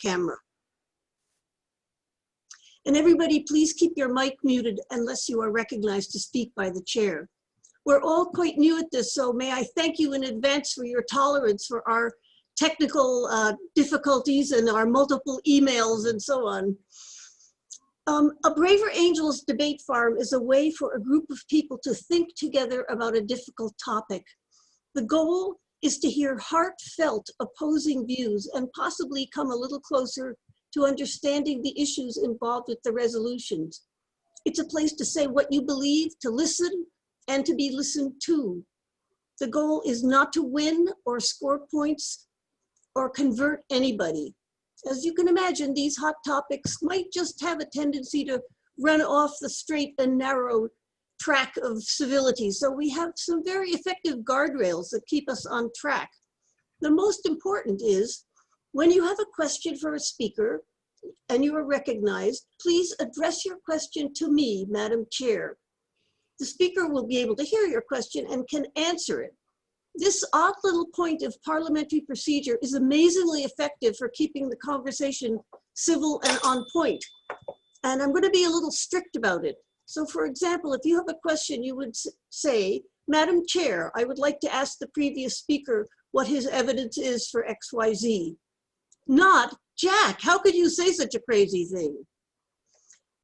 camera. And everybody, please keep your mic muted unless you are recognized to speak by the chair. We're all quite new at this, so may I thank you in advance for your tolerance for our technical difficulties and our multiple emails and so on. A Braver Angels debate forum is a way for a group of people to think together about a difficult topic. The goal is to hear heartfelt opposing views and possibly come a little closer to understanding the issues involved with the resolutions. It's a place to say what you believe, to listen, and to be listened to. The goal is not to win or score points or convert anybody. As you can imagine, these hot topics might just have a tendency to run off the straight and narrow track of civility. So we have some very effective guardrails that keep us on track. The most important is, when you have a question for a speaker and you are recognized, please address your question to me, Madam Chair. The speaker will be able to hear your question and can answer it. This odd little point of parliamentary procedure is amazingly effective for keeping the conversation civil and on point. And I'm going to be a little strict about it. So for example, if you have a question, you would say, Madam Chair, I would like to ask the previous speaker what his evidence is for XYZ. Not, Jack, how could you say such a crazy thing?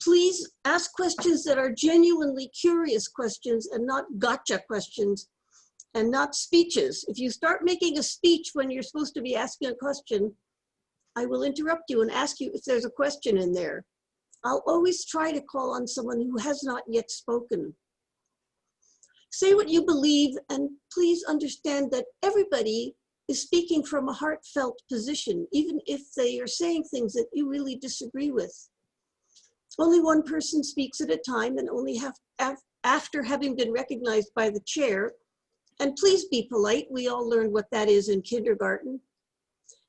Please ask questions that are genuinely curious questions and not gotcha questions, and not speeches. If you start making a speech when you're supposed to be asking a question, I will interrupt you and ask you if there's a question in there. I'll always try to call on someone who has not yet spoken. Say what you believe, and please understand that everybody is speaking from a heartfelt position, even if they are saying things that you really disagree with. Only one person speaks at a time, and only after having been recognized by the chair. And please be polite. We all learned what that is in kindergarten.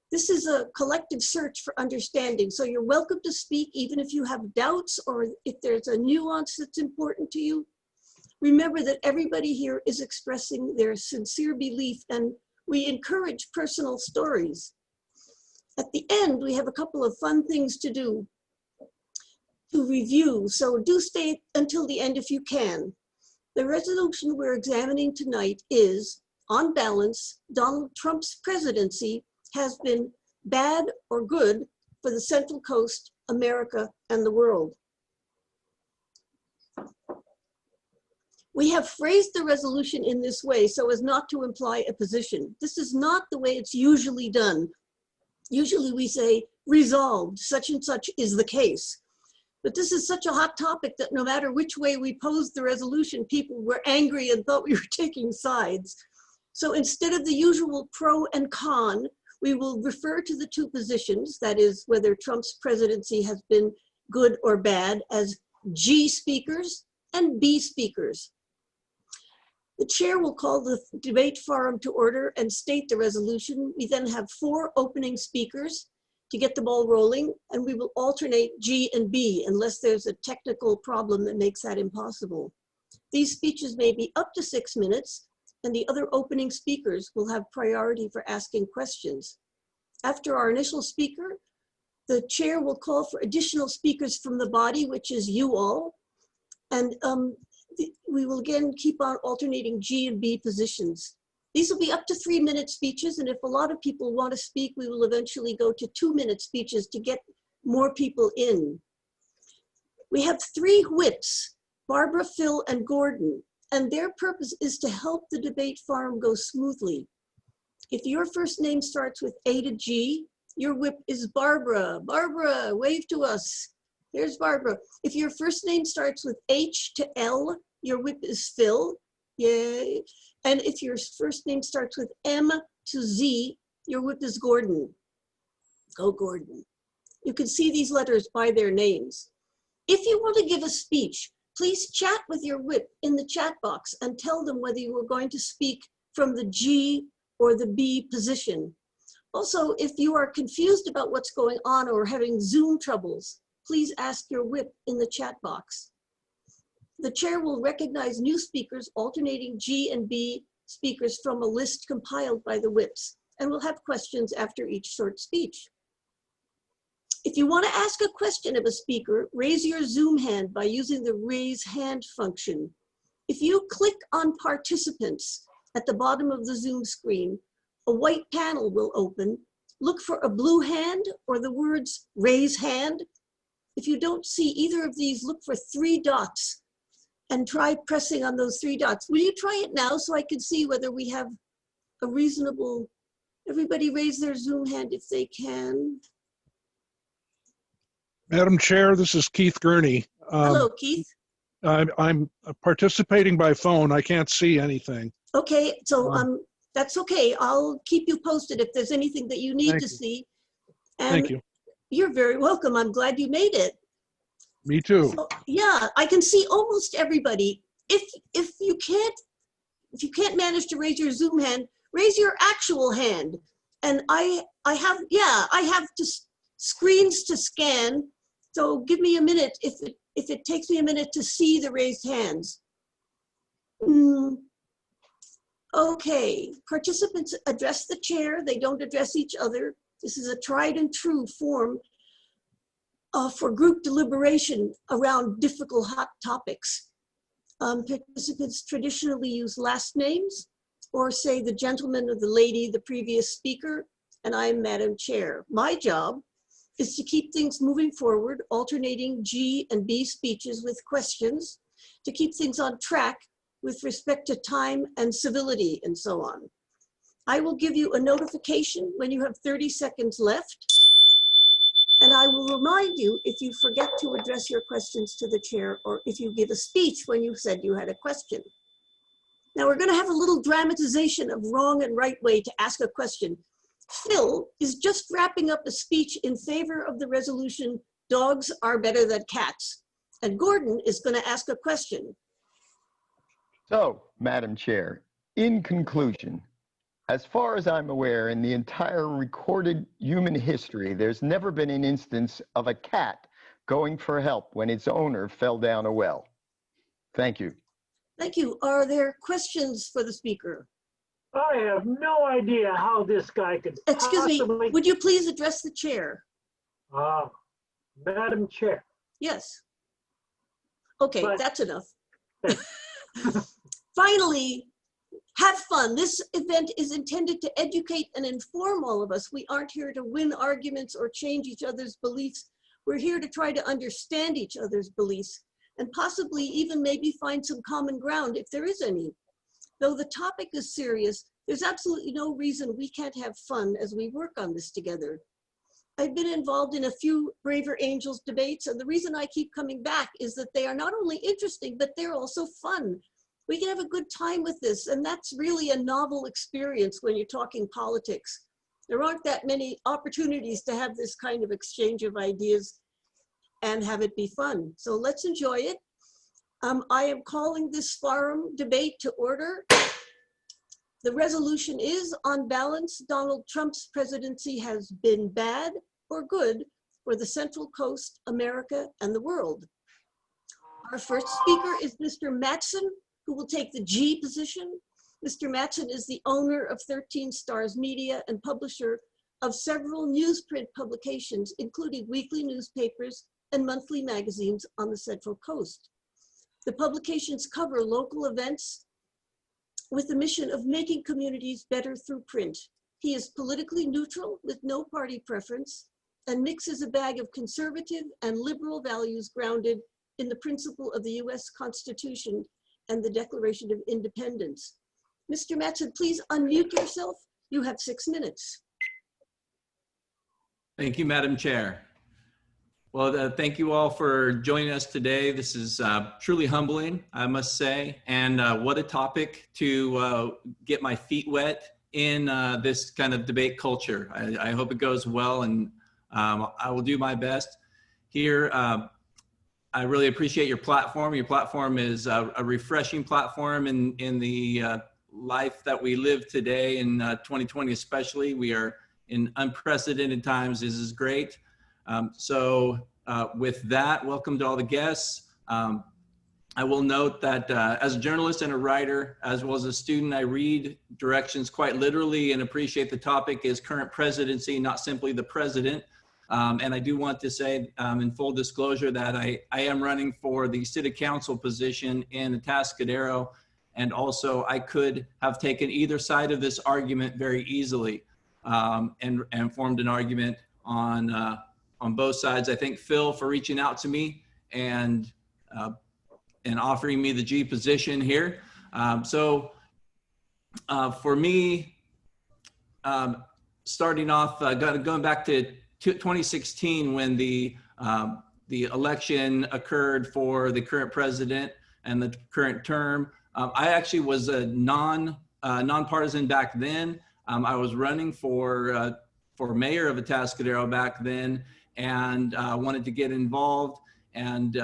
This is a collective search for understanding. So you're welcome to speak even if you have doubts or if there's a nuance that's important to you. Remember that everybody here is expressing their sincere belief, and we encourage personal stories. At the end, we have a couple of fun things to do to review. So do stay until the end if you can. The resolution we're examining tonight is, on balance, Donald Trump's presidency has been bad or good for the Central Coast, America, and the world. We have phrased the resolution in this way so as not to imply a position. This is not the way it's usually done. Usually we say, resolved, such and such is the case. But this is such a hot topic that no matter which way we posed the resolution, people were angry and thought we were taking sides. So instead of the usual pro and con, we will refer to the two positions, that is, whether Trump's presidency has been good or bad, as G speakers and B speakers. The chair will call the debate forum to order and state the resolution. We then have 4 opening speakers to get the ball rolling, and we will alternate G and B unless there's a technical problem that makes that impossible. These speeches may be up to 6 minutes, and the other opening speakers will have priority for asking questions. After our initial speaker, the chair will call for additional speakers from the body, which is you all, and we will again keep on alternating G and B positions. These will be up to 3-minute speeches, and if a lot of people want to speak, we will eventually go to 2-minute speeches to get more people in. We have 3 whips, Barbara, Phil, and Gordon, and their purpose is to help the debate forum go smoothly. If your first name starts with A to G, your whip is Barbara. Barbara, wave to us. There's Barbara. If your first name starts with H to L, your whip is Phil. Yay. And if your first name starts with M to Z, your whip is Gordon. Go Gordon. You can see these letters by their names. If you want to give a speech, please chat with your whip in the chat box and tell them whether you are going to speak from the G or the B position. Also, if you are confused about what's going on or having Zoom troubles, please ask your whip in the chat box. The chair will recognize new speakers alternating G and B speakers from a list compiled by the whips, and we'll have questions after each short speech. If you want to ask a question of a speaker, raise your Zoom hand by using the raise hand function. If you click on participants at the bottom of the Zoom screen, a white panel will open. Look for a blue hand or the words raise hand. If you don't see either of these, look for 3 dots and try pressing on those 3 dots. Will you try it now so I can see whether we have a reasonable, everybody raise their Zoom hand if they can. Madam Chair, this is Keith Gurney. Hello, Keith. I'm participating by phone. I can't see anything. Okay, so that's okay. I'll keep you posted if there's anything that you need to see. And thank you. You're very welcome. I'm glad you made it. Me too. So, yeah, I can see almost everybody. If you can't manage to raise your Zoom hand, raise your actual hand. And I have screens to scan. So give me a minute if it takes me a minute to see the raised hands. Okay, participants address the chair. They don't address each other. This is a tried and true form for group deliberation around difficult hot topics. Participants traditionally use last names or say the gentleman or the lady, the previous speaker, and I'm Madam Chair. My job is to keep things moving forward, alternating G and B speeches with questions, to keep things on track with respect to time and civility and so on. I will give you a notification when you have 30 seconds left, and I will remind you if you forget to address your questions to the chair or if you give a speech when you said you had a question. Now we're going to have a little dramatization of wrong and right way to ask a question. Phil is just wrapping up a speech in favor of the resolution, dogs are better than cats. And Gordon is going to ask a question. So, Madam Chair, in conclusion, as far as I'm aware, in the entire recorded human history, there's never been an instance of a cat going for help when its owner fell down a well. Thank you. Thank you. Are there questions for the speaker? I have no idea how this guy could Excuse possibly... me, would you please address the chair? Madam Chair. Yes. Okay, But- that's enough. Finally, have fun. This event is intended to educate and inform all of us. We aren't here to win arguments or change each other's beliefs. We're here to try to understand each other's beliefs and possibly even maybe find some common ground if there is any. Though the topic is serious, there's absolutely no reason we can't have fun as we work on this together. I've been involved in a few Braver Angels debates, and the reason I keep coming back is that they are not only interesting, but they're also fun. We can have a good time with this, and that's really a novel experience when you're talking politics. There aren't that many opportunities to have this kind of exchange of ideas and have it be fun. So let's enjoy it. I am calling this forum debate to order. The resolution is, on balance, Donald Trump's presidency has been bad or good for the Central Coast, America, and the world. Our first speaker is Mr. Mattson, who will take the G position. Mr. Mattson is the owner of 13 Stars Media and publisher of several newsprint publications, including weekly newspapers and monthly magazines on the Central Coast. The publications cover local events with the mission of making communities better through print. He is politically neutral with no party preference and mixes a bag of conservative and liberal values grounded in the principle of the US Constitution and the Declaration of Independence. Mr. Mattson, please unmute yourself. You have 6 minutes. Thank you, Madam Chair. Well, thank you all for joining us today. This is truly humbling, I must say, and what a topic to get my feet wet in this kind of debate culture. I hope it goes well, and I will do my best here. I really appreciate your platform. Your platform is a refreshing platform in the life that we live today in 2020 especially. We are in unprecedented times. This is great. With that, welcome to all the guests. I will note that as a journalist and a writer, as well as a student, I read directions quite literally and appreciate the topic is current presidency, not simply the president. And I do want to say in full disclosure that I am running for the city council position in Atascadero. And also I could have taken either side of this argument very easily and formed an argument on both sides. I thank Phil for reaching out to me and offering me the G position here. For me, starting off, going back to 2016 when the election occurred for the current president and the current term, I actually was a nonpartisan back then. I was running for mayor of Atascadero back then, and wanted to get involved, and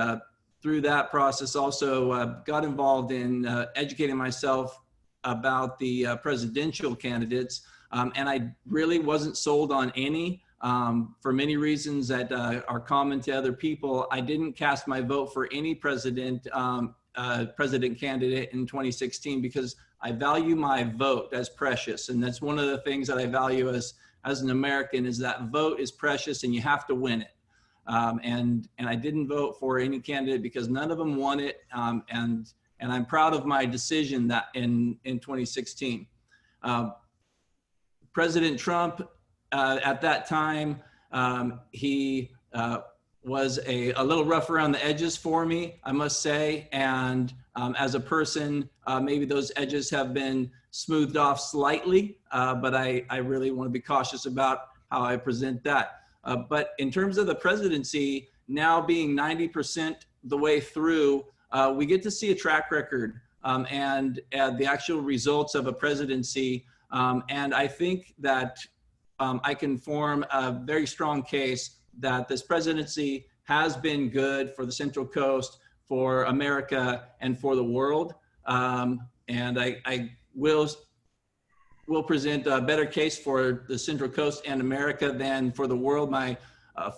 through that process also got involved in educating myself about the presidential candidates, and I really wasn't sold on any for many reasons that are common to other people. I didn't cast my vote for any president candidate in 2016 because I value my vote as precious, and that's one of the things that I value as an American, is that vote is precious and you have to win it. And I didn't vote for any candidate because none of them won it, and I'm proud of my decision that in 2016. President Trump at that time, he was a little rough around the edges for me, I must say. And as a person, maybe those edges have been smoothed off slightly, but I really want to be cautious about how I present that. But in terms of the presidency, now being 90% the way through, we get to see a track record and the actual results of a presidency. And I think that I can form a very strong case that this presidency has been good for the Central Coast, for America, and for the world. And I will present a better case for the Central Coast and America than for the world. My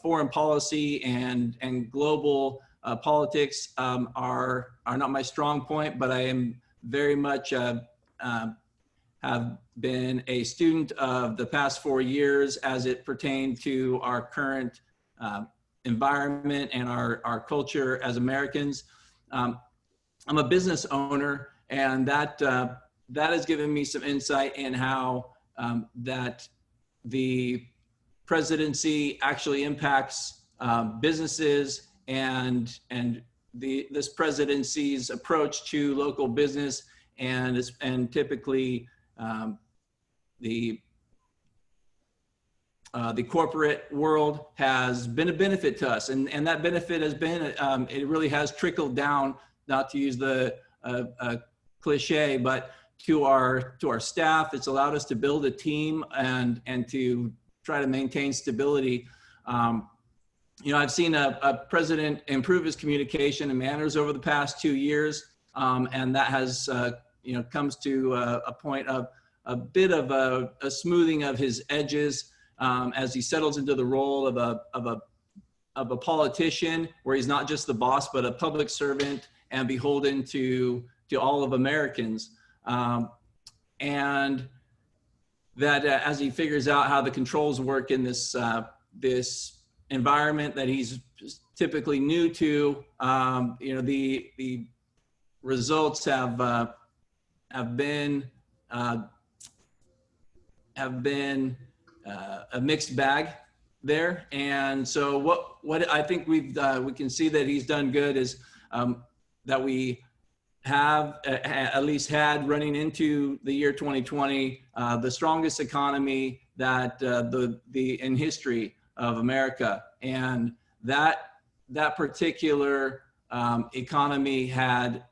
foreign policy and global politics are not my strong point, but I am very much have been a student of the past 4 years as it pertained to our current environment and our culture as Americans. I'm a business owner, and that has given me some insight in how that the presidency actually impacts businesses and this presidency's approach to local business and typically the corporate world has been a benefit to us, and that benefit has been it really has trickled down, not to use the cliche, but to our staff. It's allowed us to build a team and to try to maintain stability. I've seen a president improve his communication and manners over the past 2 years, and that has comes to a point of a bit of a smoothing of his edges as he settles into the role of a politician, where he's not just the boss, but a public servant and beholden to all of Americans. And that as he figures out how the controls work in this environment that he's typically new to, the results have been a mixed bag there. And so what I think we can see that he's done good is that we have at least had, running into the year 2020, the strongest economy that in history of America. And that particular economy had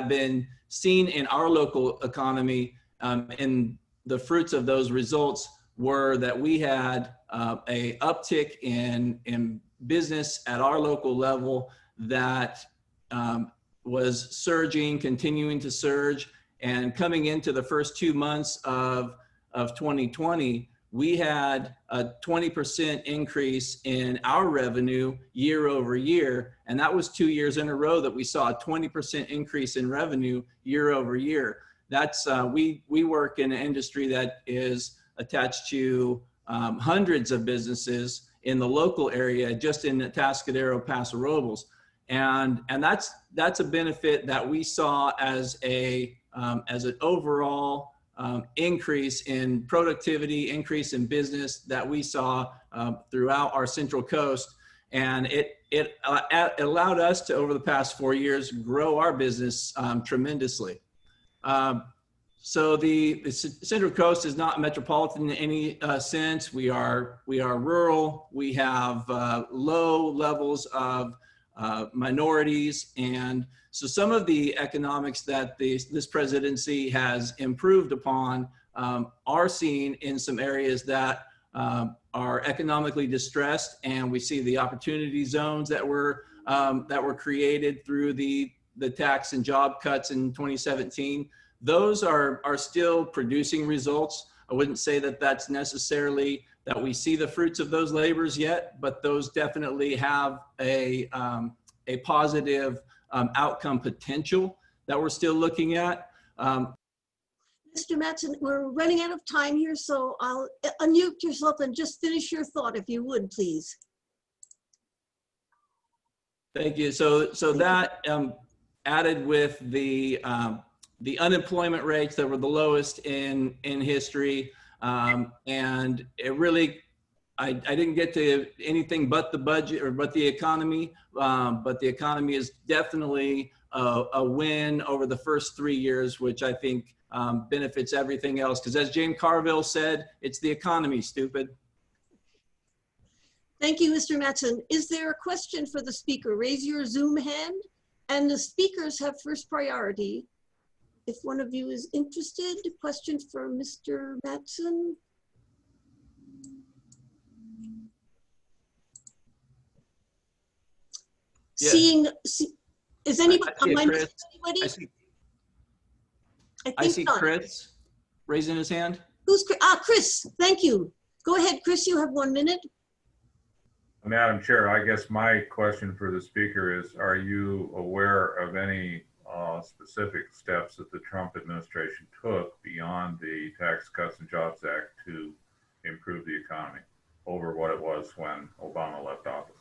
been seen in our local economy, and the fruits of those results were that we had a uptick in business at our local level that was surging, continuing to surge. And coming into the first 2 months of 2020, we had a 20% increase in our revenue year over year. And that was 2 years in a row that we saw a 20% increase in revenue year over year. That's, we work in an industry that is attached to hundreds of businesses in the local area, just in the Atascadero, Paso Robles. And that's a benefit that we saw as an overall increase in productivity, increase in business that we saw throughout our Central Coast. And it allowed us to, over the past 4 years, grow our business tremendously. So the Central Coast is not metropolitan in any sense. We are rural. We have low levels of minorities, and so some of the economics that this presidency has improved upon are seen in some areas that are economically distressed, and we see the opportunity zones that were created through the tax and job cuts in 2017. Those are still producing results. I wouldn't say that that's necessarily that we see the fruits of those labors yet, but those definitely have a positive outcome potential that we're still looking at. Mr. Mattson, we're running out of time here, so I'll unmute yourself and just finish your thought if you would, please. Thank you. So that added with the unemployment rates that were the lowest in history, and it really, I didn't get to anything but the budget or but the economy, but the economy is definitely a win over the first 3 years, which I think benefits everything else. Because as James Carville said, it's the economy, stupid. Thank you, Mr. Mattson. Is there a question for the speaker? Raise your Zoom hand, and the speakers have first priority. If one of you is interested, a question for Mr. Mattson. Yeah. Is anybody? I see Chris raising his hand. Who's Chris? Chris, thank you. Go ahead, Chris, you have 1 minute. Madam Chair, I guess my question for the speaker is, are you aware of any specific steps that the Trump administration took beyond the Tax Cuts and Jobs Act to improve the economy over what it was when Obama left office?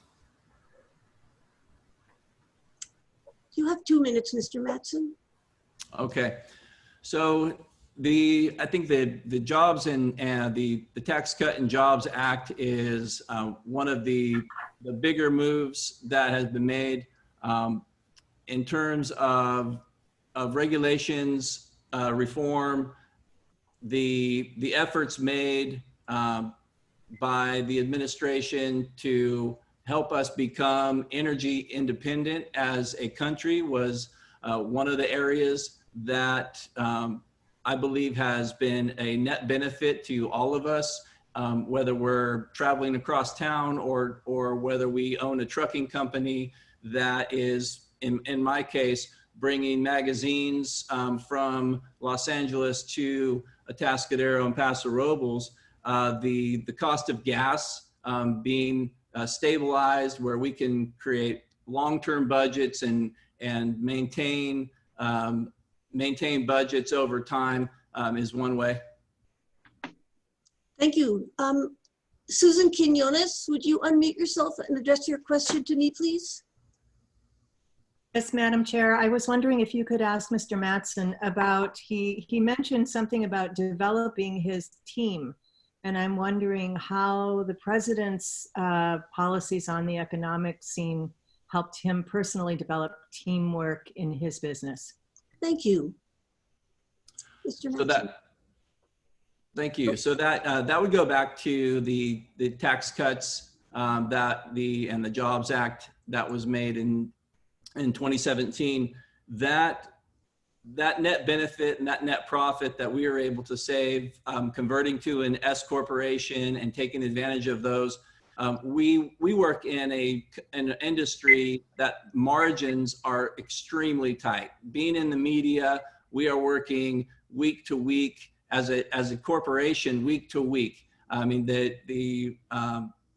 You have 2 minutes, Mr. Mattson. Okay, so I think the Jobs and the Tax Cut and Jobs Act is one of the bigger moves that has been made in terms of regulations, reform, the efforts made by the administration to help us become energy independent as a country was one of the areas that I believe has been a net benefit to all of us, whether we're traveling across town or whether we own a trucking company that is, in my case, bringing magazines from Los Angeles to Atascadero and Paso Robles. The cost of gas being stabilized, where we can create long-term budgets and maintain budgets over time is one way. Thank you. Susan Quinones, would you unmute yourself and address your question to me, please? Yes, Madam Chair. I was wondering if you could ask Mr. Mattson about, he mentioned something about developing his team. And I'm wondering how the president's policies on the economic scene helped him personally develop teamwork in his business. Thank you. Mr. Mattson. Thank you. So that would go back to the tax cuts and the Jobs Act that was made in 2017. That net benefit and that net profit that we were able to save, converting to an S corporation and taking advantage of those. We work in an industry that margins are extremely tight. Being in the media, we are working week to week as a corporation, week to week. I mean,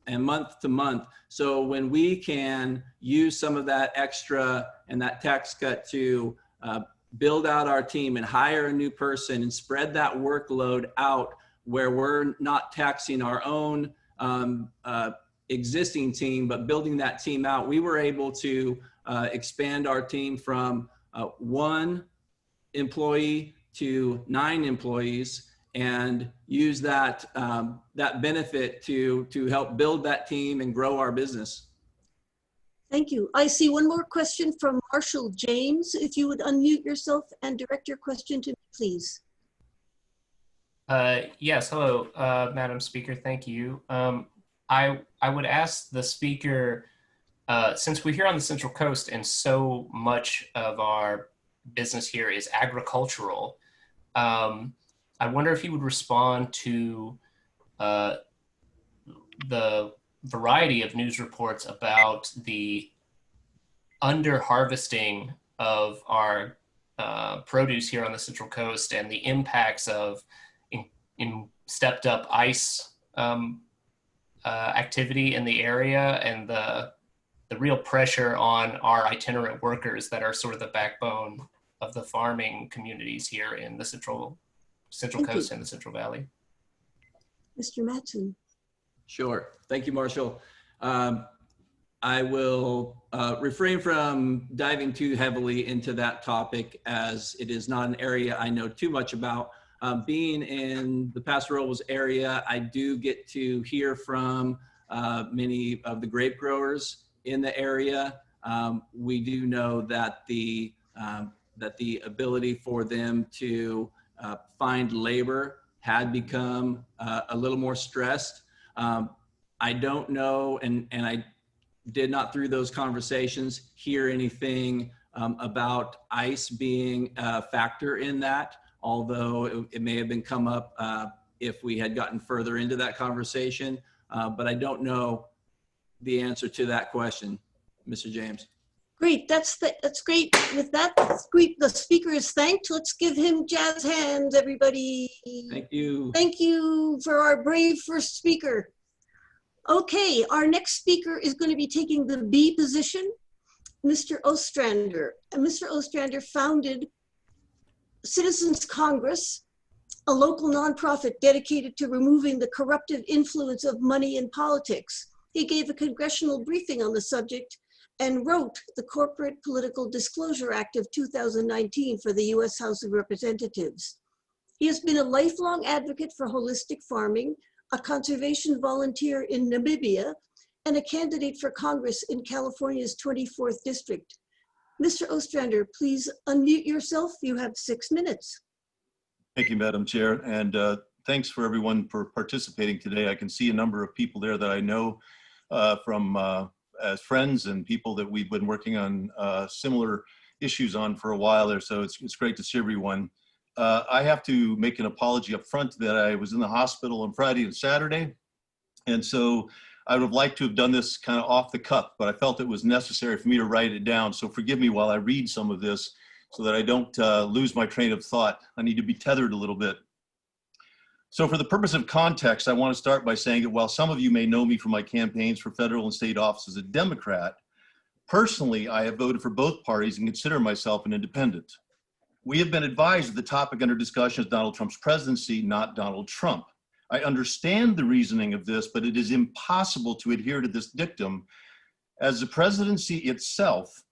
and month to month. So when we can use some of that extra and that tax cut to build out our team and hire a new person and spread that workload out, where we're not taxing our own existing team, but building that team out. We were able to expand our team from 1 employee to 9 employees, and use that that benefit to help build that team and grow our business. Thank you. I see one more question from Marshall James. If you would unmute yourself and direct your question to me, please. Yes, hello, Madam Speaker, thank you. I would ask the speaker, since we're here on the Central Coast and so much of our business here is agricultural, I wonder if you would respond to the variety of news reports about the under-harvesting of our produce here on the Central Coast and the impacts of in stepped up ice activity in the area, and the real pressure on our itinerant workers that are sort of the backbone of the farming communities here in the Central Coast and the Central Valley. Mr. Mattson. Sure. Thank you, Marshall. I will refrain from diving too heavily into that topic, as it is not an area I know too much about. Being in the Paso Robles area, I do get to hear from many of the grape growers in the area. We do know that the ability for them to find labor had become a little more stressed. I don't know, and I did not, through those conversations, hear anything about ICE being a factor in that, although it may have been come up if we had gotten further into that conversation. But I don't know the answer to that question, Mr. James. Great, that's great. With that, the speaker is thanked. Let's give him jazz hands, everybody. Thank you. Thank you for our brave first speaker. Okay, our next speaker is going to be taking the B position, Mr. Ostrander. And Mr. Ostrander founded Citizens Congress, a local nonprofit dedicated to removing the corruptive influence of money in politics. He gave a congressional briefing on the subject and wrote the Corporate Political Disclosure Act of 2019 for the US House of Representatives. He has been a lifelong advocate for holistic farming, a conservation volunteer in Namibia, and a candidate for Congress in California's 24th district. Mr. Ostrander, please unmute yourself. You have 6 minutes. Thank you, Madam Chair, and thanks for everyone for participating today. I can see a number of people there that I know from as friends and people that we've been working on similar issues on for a while there, so it's great to see everyone. I have to make an apology up front that I was in the hospital on Friday and Saturday, and so I would have liked to have done this kind of off the cuff, but I felt it was necessary for me to write it down, so forgive me while I read some of this so that I don't lose my train of thought. I need to be tethered a little bit. So for the purpose of context, I want to start by saying that while some of you may know me from my campaigns for federal and state office as a Democrat, personally, I have voted for both parties and consider myself an independent. We have been advised that the topic under discussion is Donald Trump's presidency, not Donald Trump. I understand the reasoning of this, but it is impossible to adhere to this dictum, as the presidency itself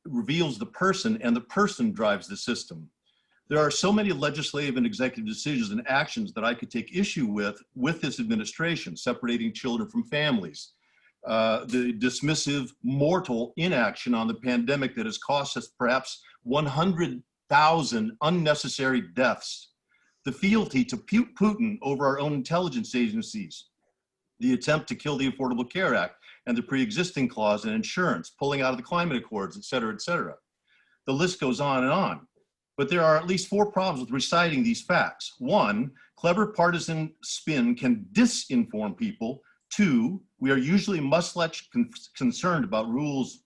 reveals the person, and the person drives the system. There are so many legislative and executive decisions and actions that I could take issue with this administration, separating children from families, the dismissive, mortal inaction on the pandemic that has cost us perhaps 100,000 unnecessary deaths, the fealty to Putin over our own intelligence agencies, the attempt to kill the Affordable Care Act and the pre-existing clause in insurance, pulling out of the climate accords, et cetera, et cetera. The list goes on and on. But there are at least 4 problems with reciting these facts. 1, clever partisan spin can disinform people. 2, we are usually much less concerned about rules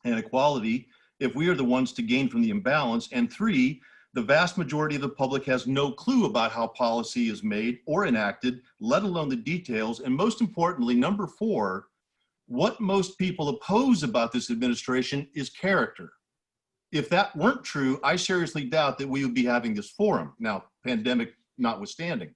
and equality if we are the ones to gain from the imbalance. And 3, the vast majority of the public has no clue about how policy is made or enacted, let alone the details. And most importantly, number 4, what most people oppose about this administration is character. If that weren't true, I seriously doubt that we would be having this forum. Now, pandemic, notwithstanding.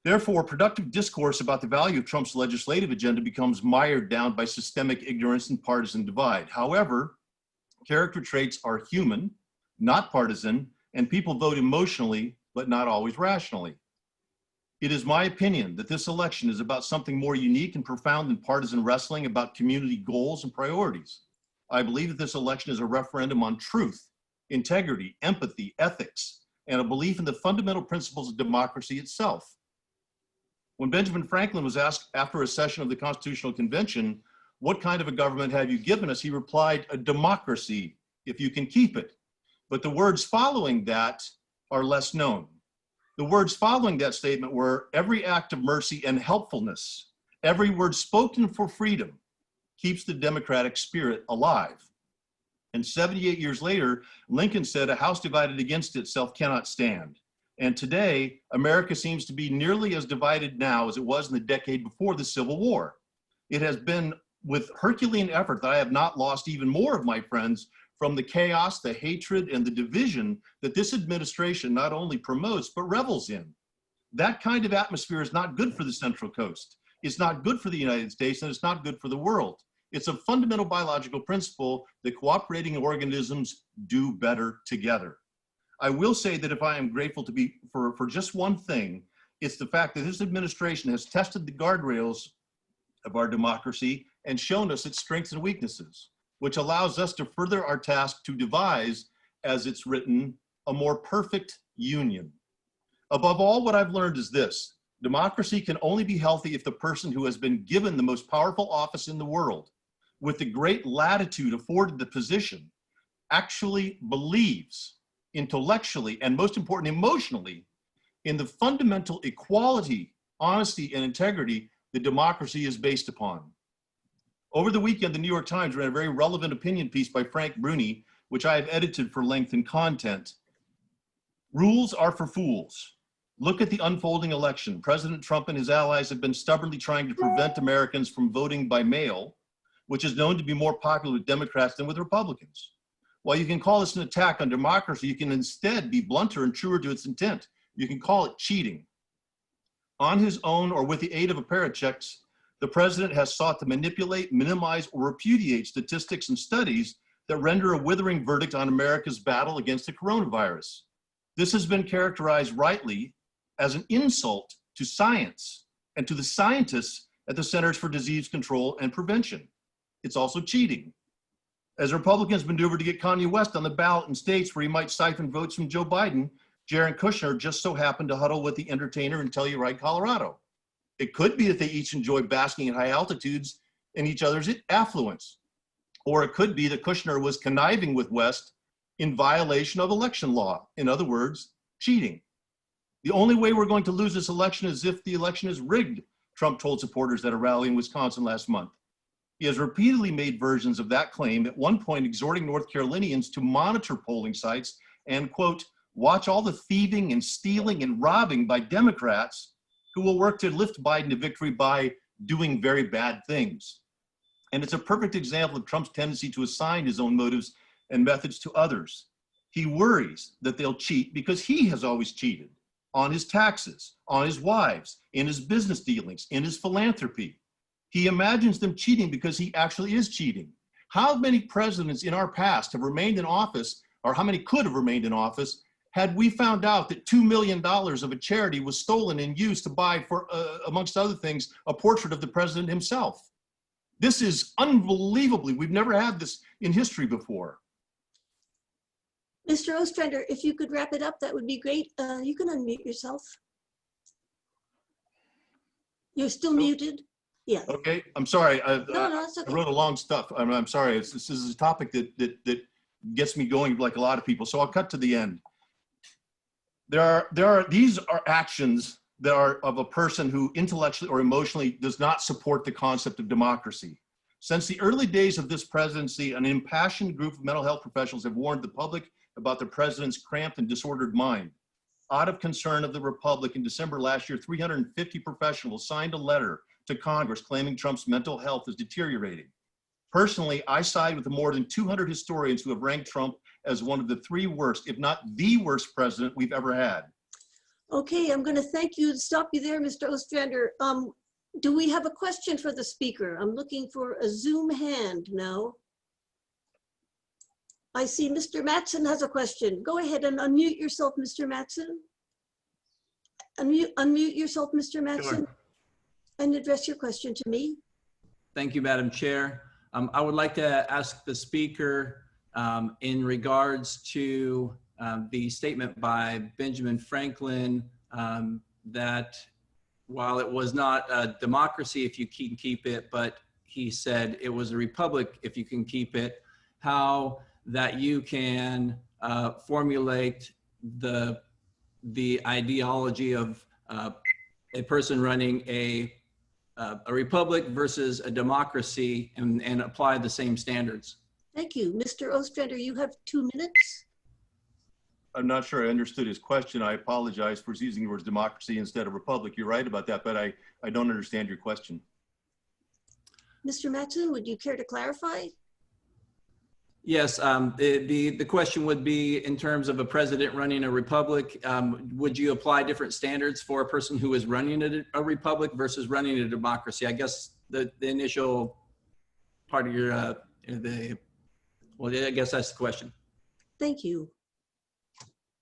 Therefore, productive discourse about the value of Trump's legislative agenda becomes mired down by systemic ignorance and partisan divide. However, character traits are human, not partisan, and people vote emotionally, but not always rationally. It is my opinion that this election is about something more unique and profound than partisan wrestling about community goals and priorities. I believe that this election is a referendum on truth, integrity, empathy, ethics, and a belief in the fundamental principles of democracy itself. When Benjamin Franklin was asked after a session of the Constitutional Convention, what kind of a government have you given us? He replied, a democracy, if you can keep it. But the words following that are less known. The words following that statement were every act of mercy and helpfulness, every word spoken for freedom keeps the democratic spirit alive. And 78 years later, Lincoln said, a house divided against itself cannot stand. And today, America seems to be nearly as divided now as it was in the decade before the Civil War. It has been with Herculean effort that I have not lost even more of my friends from the chaos, the hatred, and the division that this administration not only promotes, but revels in. That kind of atmosphere is not good for the Central Coast. It's not good for the United States, and it's not good for the world. It's a fundamental biological principle that cooperating organisms do better together. I will say that if I am grateful to be for just one thing, it's the fact that this administration has tested the guardrails of our democracy and shown us its strengths and weaknesses, which allows us to further our task to devise, as it's written, a more perfect union. Above all, what I've learned is this: democracy can only be healthy if the person who has been given the most powerful office in the world, with the great latitude afforded the position, actually believes intellectually and, most important, emotionally in the fundamental equality, honesty, and integrity that democracy is based upon. Over the weekend, the New York Times ran a very relevant opinion piece by Frank Bruni, which I have edited for length and content. Rules are for fools. Look at the unfolding election. President Trump and his allies have been stubbornly trying to prevent Americans from voting by mail, which is known to be more popular with Democrats than with Republicans. While you can call this an attack on democracy, you can instead be blunter and truer to its intent. You can call it cheating. On his own or with the aid of a pair of checks, the president has sought to manipulate, minimize, or repudiate statistics and studies that render a withering verdict on America's battle against the coronavirus. This has been characterized rightly as an insult to science and to the scientists at the Centers for Disease Control and Prevention. It's also cheating. As Republicans maneuver to get Kanye West on the ballot in states where he might siphon votes from Joe Biden, Jared Kushner just so happened to huddle with the entertainer in Telluride, Colorado. It could be that they each enjoy basking at high altitudes in each other's affluence. Or it could be that Kushner was conniving with West in violation of election law. In other words, cheating. The only way we're going to lose this election is if the election is rigged, Trump told supporters at a rally in Wisconsin last month. He has repeatedly made versions of that claim, at one point exhorting North Carolinians to monitor polling sites and, quote, watch all the thieving and stealing and robbing by Democrats who will work to lift Biden to victory by doing very bad things. And it's a perfect example of Trump's tendency to assign his own motives and methods to others. He worries that they'll cheat because he has always cheated on his taxes, on his wives, in his business dealings, in his philanthropy. He imagines them cheating because he actually is cheating. How many presidents in our past have remained in office, or how many could have remained in office, had we found out that $2 million of a charity was stolen and used to buy, for, amongst other things, a portrait of the president himself? This is unbelievably, we've never had this in history before. Mr. Ostrander, if you could wrap it up, that would be great. You can unmute yourself. You're still muted. Yeah. Okay, I'm sorry. No, that's okay. I wrote a long stuff. I'm sorry. This is a topic that gets me going like a lot of people. So I'll cut to the end. These are actions that are of a person who intellectually or emotionally does not support the concept of democracy. Since the early days of this presidency, an impassioned group of mental health professionals have warned the public about the president's cramped and disordered mind. Out of concern of the Republic, in December last year, 350 professionals signed a letter to Congress claiming Trump's mental health is deteriorating. Personally, I side with the more than 200 historians who have ranked Trump as one of the three worst, if not the worst president we've ever had. Okay, I'm going to thank you, stop you there, Mr. Ostrander. Do we have a question for the speaker? I'm looking for a Zoom hand now. I see Mr. Mattson has a question. Go ahead and unmute yourself, Mr. Mattson. Unmute yourself, Mr. Mattson, Sure. and address your question to me. Thank you, Madam Chair. I would like to ask the speaker in regards to the statement by Benjamin Franklin that while it was not a democracy if you can keep it, but he said it was a republic if you can keep it, how that you can formulate the ideology of a person running a republic versus a democracy and apply the same standards. Thank you. Mr. Ostrander, you have 2 minutes. I'm not sure I understood his question. I apologize for using the words democracy instead of republic. You're right about that, but I don't understand your question. Mr. Mattson, would you care to clarify? Yes, the question would be in terms of a president running a republic, would you apply different standards for a person who is running a republic versus running a democracy? I guess the initial part of your, well, I guess that's the question. Thank you.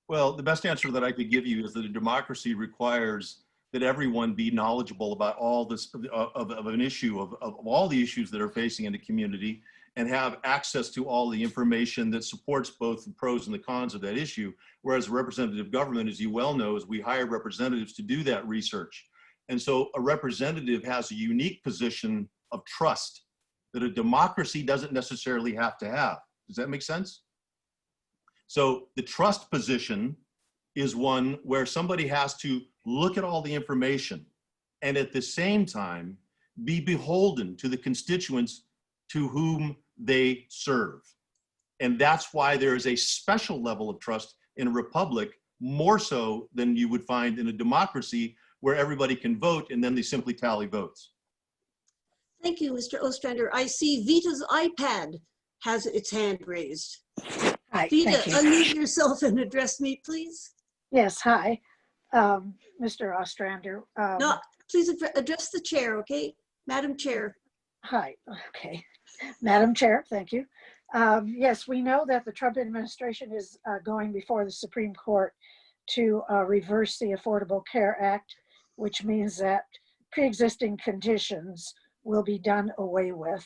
Well, the best answer that I could give you is that a democracy requires that everyone be knowledgeable about all this of an issue of all the issues that are facing in the community and have access to all the information that supports both the pros and the cons of that issue. Whereas representative government, as you well know, is we hire representatives to do that research. And so a representative has a unique position of trust that a democracy doesn't necessarily have to have. Does that make sense? So the trust position is one where somebody has to look at all the information and at the same time be beholden to the constituents to whom they serve. And that's why there is a special level of trust in a republic, more so than you would find in a democracy where everybody can vote and then they simply tally votes. Thank you, Mr. Ostrander. I see Vita's iPad has its hand raised. Hi, Vita, thank you. unmute yourself and address me, please. Yes, hi, Mr. Ostrander. No, please address the chair, okay? Madam Chair. Hi, okay. Madam Chair, thank you. Yes, we know that the Trump administration is going before the Supreme Court to reverse the Affordable Care Act, which means that pre-existing conditions will be done away with.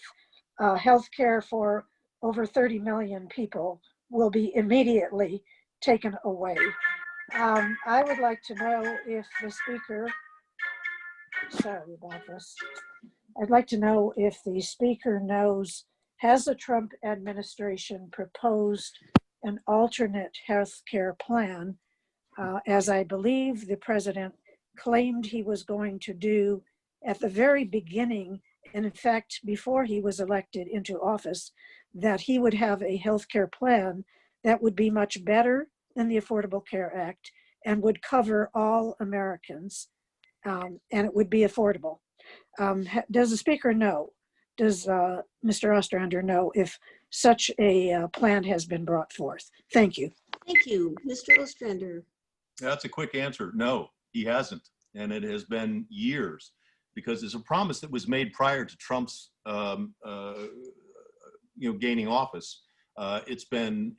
Health care for over 30 million people will be immediately taken away. I would like to know if the speaker, sorry about this. I'd like to know if the speaker knows, has the Trump administration proposed an alternate health care plan, as I believe the president claimed he was going to do at the very beginning, and in fact, before he was elected into office, that he would have a health care plan that would be much better than the Affordable Care Act and would cover all Americans, and it would be affordable. Does the speaker know, does Mr. Ostrander know if such a plan has been brought forth? Thank you. Thank you, Mr. Ostrander. That's a quick answer. No, he hasn't. And it has been years because it's a promise that was made prior to Trump's gaining office. It's been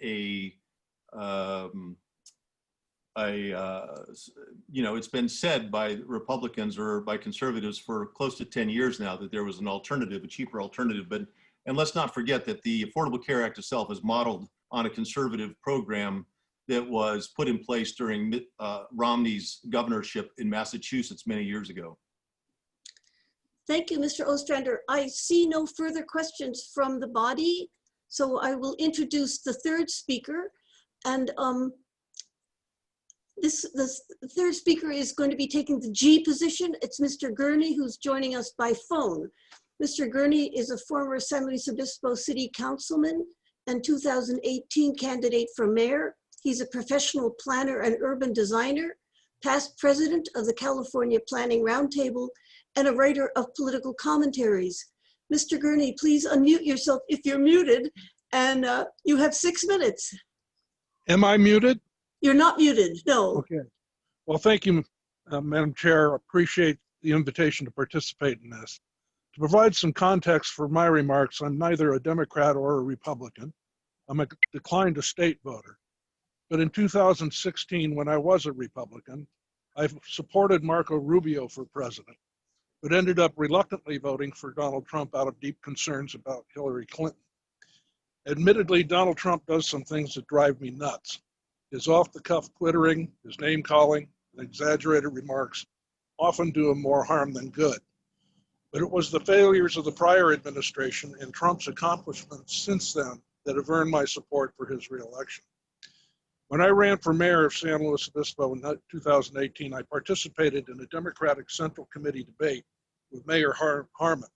it's been said by Republicans or by conservatives for close to 10 years now that there was an alternative, a cheaper alternative. And let's not forget that the Affordable Care Act itself is modeled on a conservative program that was put in place during Romney's governorship in Massachusetts many years ago. Thank you, Mr. Ostrander. I see no further questions from the body, so I will introduce the third speaker. And the third speaker is going to be taking the G position. It's Mr. Gurney, who's joining us by phone. Mr. Gurney is a former San Luis Obispo City Councilman and 2018 candidate for mayor. He's a professional planner and urban designer, past president of the California Planning Roundtable, and a writer of political commentaries. Mr. Gurney, please unmute yourself if you're muted, and you have 6 minutes. Am I muted? You're not muted, no. Okay. Well, thank you, Madam Chair. Appreciate the invitation to participate in this. To provide some context for my remarks, I'm neither a Democrat or a Republican. I'm a declined to state voter. But in 2016, when I was a Republican, I supported Marco Rubio for president, but ended up reluctantly voting for Donald Trump out of deep concerns about Hillary Clinton. Admittedly, Donald Trump does some things that drive me nuts. His off-the-cuff twittering, his name-calling, and exaggerated remarks often do him more harm than good. But it was the failures of the prior administration and Trump's accomplishments since then that have earned my support for his reelection. When I ran for mayor of San Luis Obispo in 2018, I participated in a Democratic Central Committee debate with Mayor Harmon.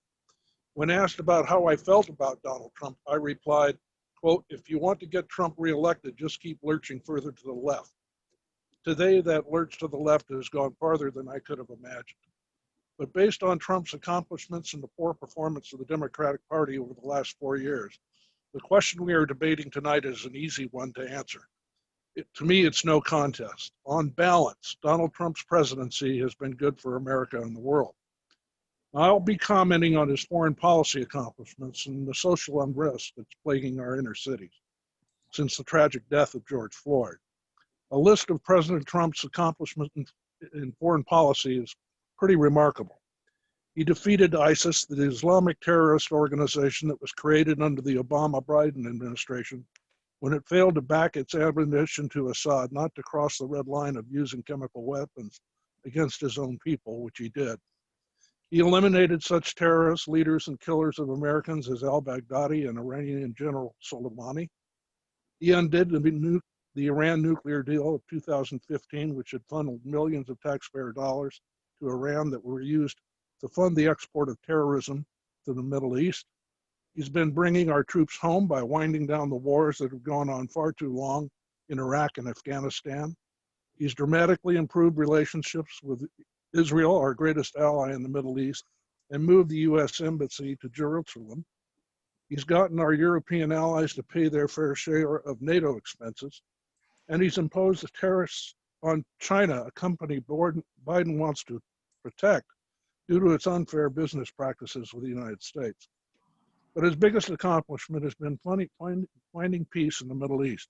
When asked about how I felt about Donald Trump, I replied, quote, "If you want to get Trump reelected, just keep lurching further to the left." Today, that lurch to the left has gone farther than I could have imagined. But based on Trump's accomplishments and the poor performance of the Democratic Party over the last 4 years, the question we are debating tonight is an easy one to answer. To me, it's no contest. On balance, Donald Trump's presidency has been good for America and the world. I'll be commenting on his foreign policy accomplishments and the social unrest that's plaguing our inner cities since the tragic death of George Floyd. A list of President Trump's accomplishments in foreign policy is pretty remarkable. He defeated ISIS, the Islamic terrorist organization that was created under the Obama-Biden administration, when it failed to back its admonition to Assad not to cross the red line of using chemical weapons against his own people, which he did. He eliminated such terrorists, leaders, and killers of Americans as al-Baghdadi and Iranian General Soleimani. He undid the Iran nuclear deal of 2015, which had funneled millions of taxpayer dollars to Iran that were used to fund the export of terrorism to the Middle East. He's been bringing our troops home by winding down the wars that have gone on far too long in Iraq and Afghanistan. He's dramatically improved relationships with Israel, our greatest ally in the Middle East, and moved the U.S. Embassy to Jerusalem. He's gotten our European allies to pay their fair share of NATO expenses, and he's imposed the tariffs on China, a company Biden wants to protect due to its unfair business practices with the United States. But his biggest accomplishment has been finding peace in the Middle East.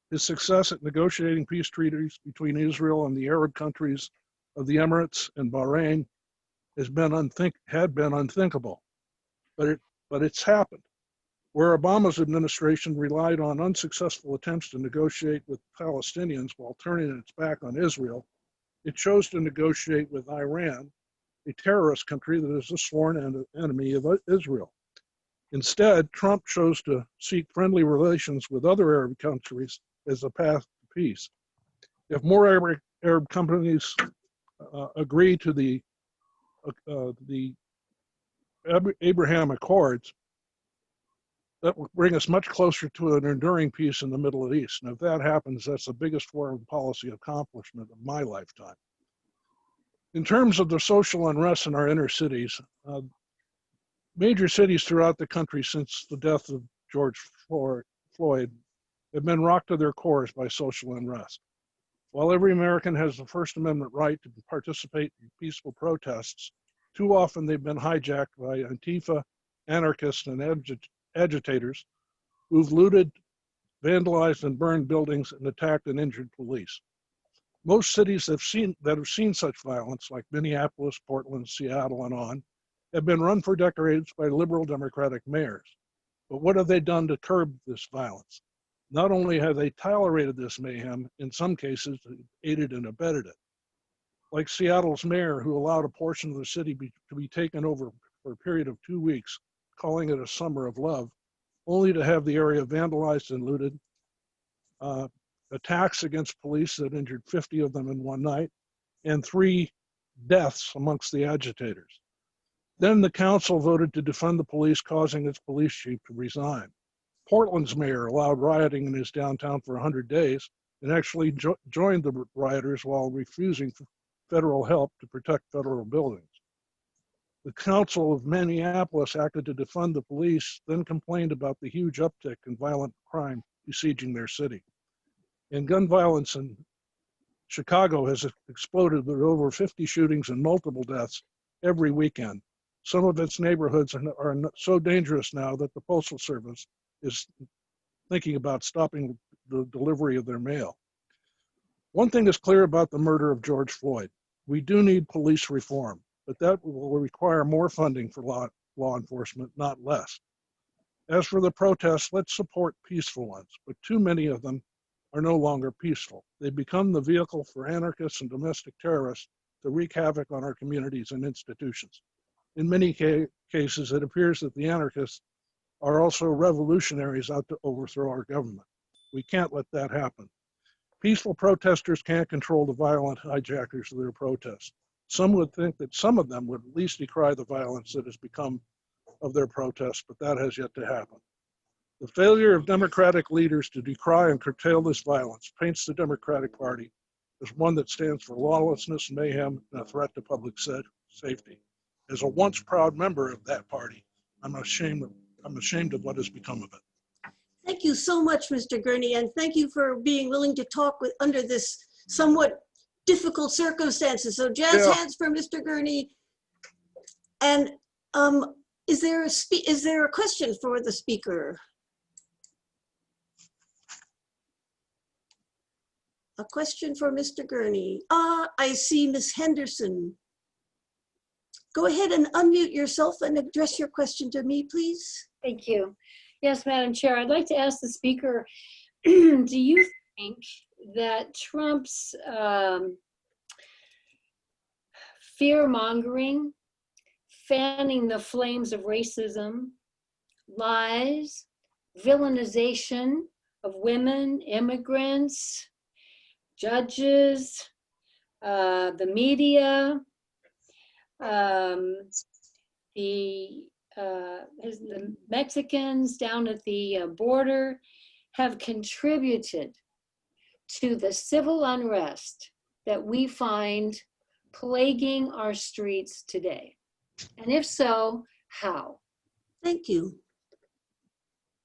His success at negotiating peace treaties between Israel and the Arab countries of the Emirates and Bahrain had been unthinkable, but it's happened. Where Obama's administration relied on unsuccessful attempts to negotiate with Palestinians while turning its back on Israel, it chose to negotiate with Iran, a terrorist country that is a sworn enemy of Israel. Instead, Trump chose to seek friendly relations with other Arab countries as a path to peace. If more Arab companies agree to the Abraham Accords, that will bring us much closer to an enduring peace in the Middle East. And if that happens, that's the biggest foreign policy accomplishment of my lifetime. In terms of the social unrest in our inner cities, major cities throughout the country since the death of George Floyd have been rocked to their cores by social unrest. While every American has the First Amendment right to participate in peaceful protests, too often they've been hijacked by Antifa, anarchists, and agitators who've looted, vandalized, and burned buildings and attacked and injured police. Most cities that have seen such violence, like Minneapolis, Portland, Seattle, and on, have been run for decades by liberal Democratic mayors. But what have they done to curb this violence? Not only have they tolerated this mayhem, in some cases, aided and abetted it. Like Seattle's mayor, who allowed a portion of the city to be taken over for a period of 2 weeks, calling it a summer of love, only to have the area vandalized and looted, attacks against police that injured 50 of them in one night, and 3 deaths amongst the agitators. Then the council voted to defund the police, causing its police chief to resign. Portland's mayor allowed rioting in his downtown for 100 days and actually joined the rioters while refusing federal help to protect federal buildings. The council of Minneapolis acted to defund the police, then complained about the huge uptick in violent crime besieging their city. And gun violence in Chicago has exploded with over 50 shootings and multiple deaths every weekend. Some of its neighborhoods are so dangerous now that the Postal Service is thinking about stopping the delivery of their mail. One thing is clear about the murder of George Floyd. We do need police reform, but that will require more funding for law enforcement, not less. As for the protests, let's support peaceful ones, but too many of them are no longer peaceful. They become the vehicle for anarchists and domestic terrorists to wreak havoc on our communities and institutions. In many cases, it appears that the anarchists are also revolutionaries out to overthrow our government. We can't let that happen. Peaceful protesters can't control the violent hijackers of their protests. Some would think that some of them would at least decry the violence that has become of their protests, but that has yet to happen. The failure of Democratic leaders to decry and curtail this violence paints the Democratic Party as one that stands for lawlessness, mayhem, and a threat to public safety. As a once proud member of that party, I'm ashamed of what has become of it. Thank you so much, Mr. Gurney, and thank you for being willing to talk under this somewhat difficult circumstances. So jazz hands for Mr. Gurney. And is there a question for the speaker? A question for Mr. Gurney. I see Ms. Henderson. Go ahead and unmute yourself and address your question to me, please. Thank you. Yes, Madam Chair, I'd like to ask the speaker, do you think that Trump's fear-mongering, fanning the flames of racism, lies, villainization of women, immigrants, judges, the media, the Mexicans down at the border have contributed to the civil unrest that we find plaguing our streets today? And if so, how? Thank you.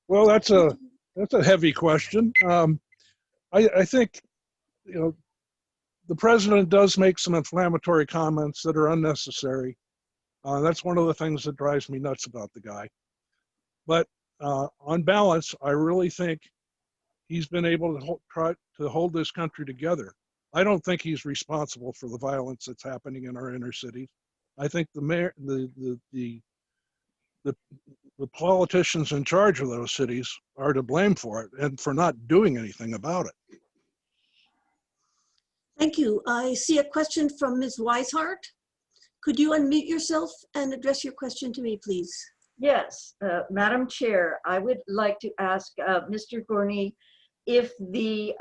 Well, that's a heavy question. I think, you know, the president does make some inflammatory comments that are unnecessary. That's one of the things that drives me nuts about the guy. But on balance, I really think he's been able to try to hold this country together. I don't think he's responsible for the violence that's happening in our inner cities. I think the politicians in charge of those cities are to blame for it and for not doing anything about it. Thank you. I see a question from Ms. Weishart. Could you unmute yourself and address your question to me, please? Yes, Madam Chair, I would like to ask Mr. Gurney if the,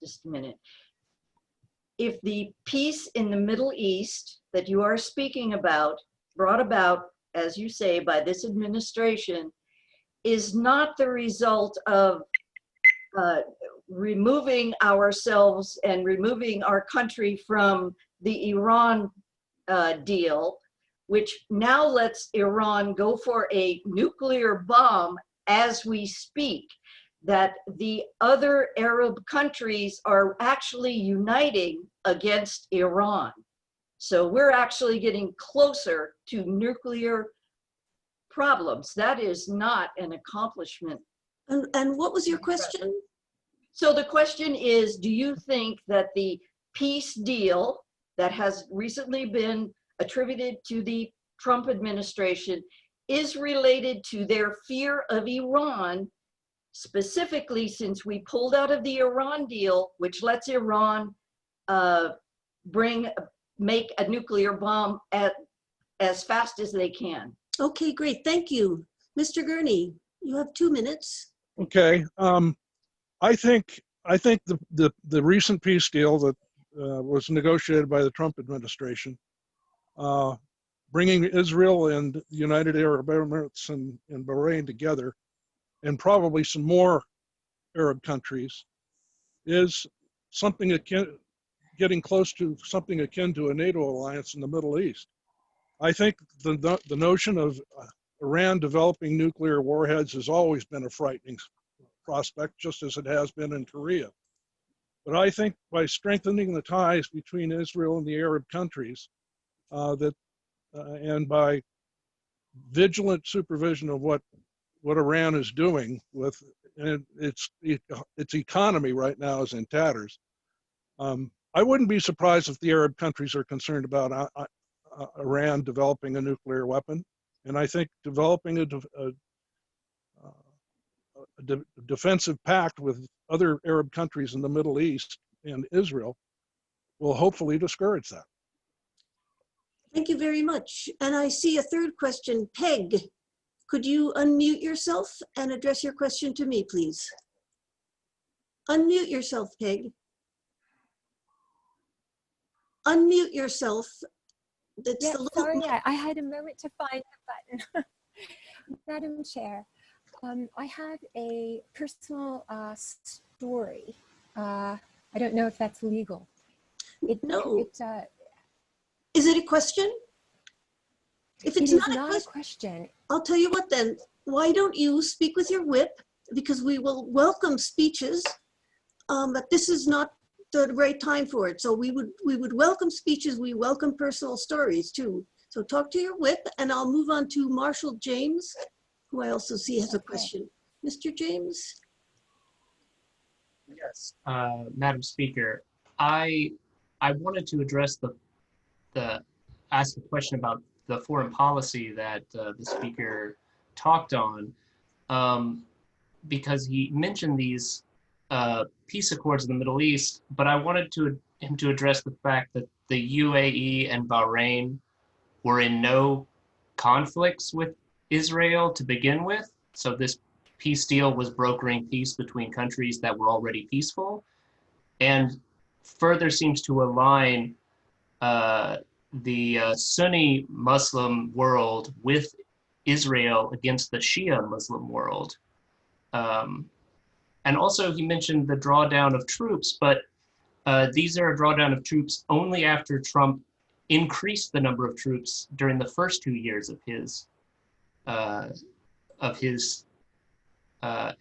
just a minute, if the peace in the Middle East that you are speaking about, brought about, as you say, by this administration, is not the result of removing ourselves and removing our country from the Iran deal, which now lets Iran go for a nuclear bomb as we speak, that the other Arab countries are actually uniting against Iran. So we're actually getting closer to nuclear problems. That is not an accomplishment. And what was your question? So the question is, do you think that the peace deal that has recently been attributed to the Trump administration is related to their fear of Iran, specifically since we pulled out of the Iran deal, which lets Iran make a nuclear bomb as fast as they can? Okay, great, thank you. Mr. Gurney, you have 2 minutes. Okay, I think the recent peace deal that was negotiated by the Trump administration, bringing Israel and the United Arab Emirates and Bahrain together, and probably some more Arab countries, is something akin, getting close to something akin to a NATO alliance in the Middle East. I think the notion of Iran developing nuclear warheads has always been a frightening prospect, just as it has been in Korea. But I think by strengthening the ties between Israel and the Arab countries, and by vigilant supervision of what Iran is doing with its economy right now is in tatters. I wouldn't be surprised if the Arab countries are concerned about Iran developing a nuclear weapon, and I think developing a defensive pact with other Arab countries in the Middle East and Israel will hopefully discourage that. Thank you very much. And I see a third question. Peg, could you unmute yourself and address your question to me, please? Unmute yourself, Peg. Unmute yourself. That's Yeah, the little sorry, I had a moment to find the button. Madam Chair, I have a personal story. I don't know if that's legal. No. Is it a question? If it's not a question, I'll tell you what then. Why don't you speak with your whip? Because we will welcome speeches, but this is not the right time for it. So we would welcome speeches. We welcome personal stories too. So talk to your whip, and I'll move on to Marshall James, who I also see has a question. Mr. James? Yes, Madam Speaker, I wanted to address ask a question about the foreign policy that the speaker talked on, because he mentioned these peace accords in the Middle East, but I wanted him to address the fact that the UAE and Bahrain were in no conflicts with Israel to begin with. So this peace deal was brokering peace between countries that were already peaceful, and further seems to align the Sunni Muslim world with Israel against the Shia Muslim world. And also he mentioned the drawdown of troops, but these are a drawdown of troops only after Trump increased the number of troops during the first 2 years of his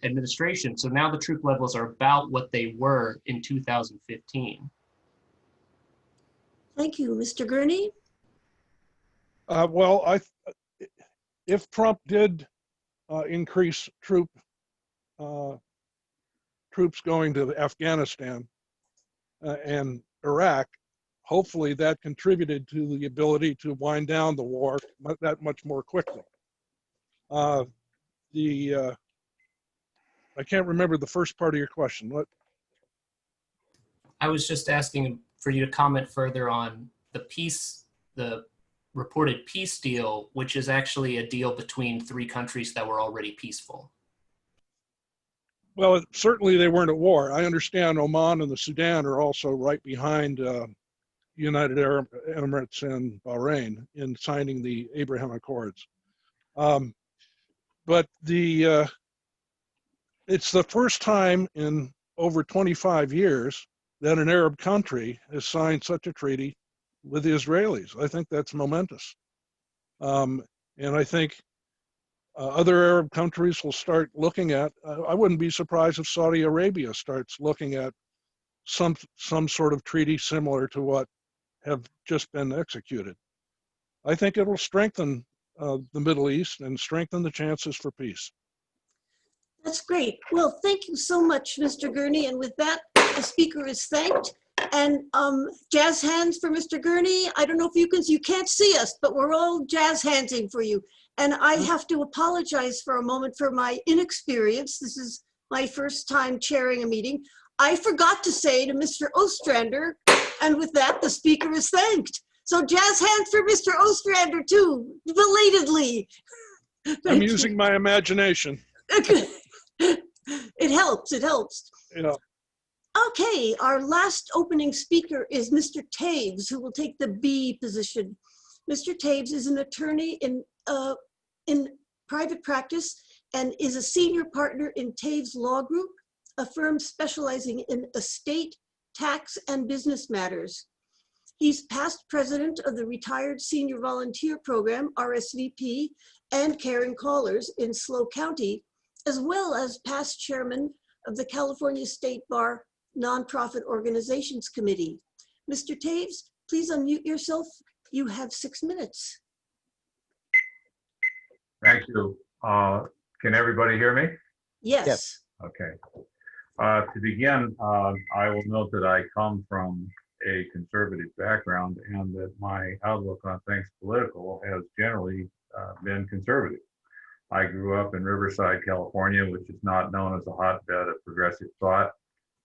administration. So now the troop levels are about what they were in 2015. Thank you. Mr. Gurney? Well, if Trump did increase troops going to Afghanistan and Iraq, hopefully that contributed to the ability to wind down the war that much more quickly. I can't remember the first part of your question. What? I was just asking for you to comment further on the reported peace deal, which is actually a deal between 3 countries that were already peaceful. Well, certainly they weren't at war. I understand Oman and the Sudan are also right behind United Arab Emirates and Bahrain in signing the Abraham Accords. But it's the first time in over 25 years that an Arab country has signed such a treaty with the Israelis. I think that's momentous. And I think other Arab countries will start looking at, I wouldn't be surprised if Saudi Arabia starts looking at some sort of treaty similar to what have just been executed. I think it will strengthen the Middle East and strengthen the chances for peace. That's great. Well, thank you so much, Mr. Gurney. And with that, the speaker is thanked. And jazz hands for Mr. Gurney. I don't know if you can't see us, but we're all jazz handsing for you. And I have to apologize for a moment for my inexperience. This is my first time chairing a meeting. I forgot to say to Mr. Ostrander, and with that, the speaker is thanked. So jazz hands for Mr. Ostrander too, belatedly. I'm using my imagination. It helps, it helps. Yeah. Okay, our last opening speaker is Mr. Taves, who will take the B position. Mr. Taves is an attorney in private practice and is a senior partner in Taves Law Group, a firm specializing in estate, tax, and business matters. He's past president of the Retired Senior Volunteer Program, RSVP, and Caring Callers in SLO County, as well as past chairman of the California State Bar Nonprofit Organizations Committee. Mr. Taves, please unmute yourself. You have 6 minutes. Thank you. Can everybody hear me? Yes. Okay. To begin, I will note that I come from a conservative background and that my outlook on things political has generally been conservative. I grew up in Riverside, California, which is not known as a hotbed of progressive thought.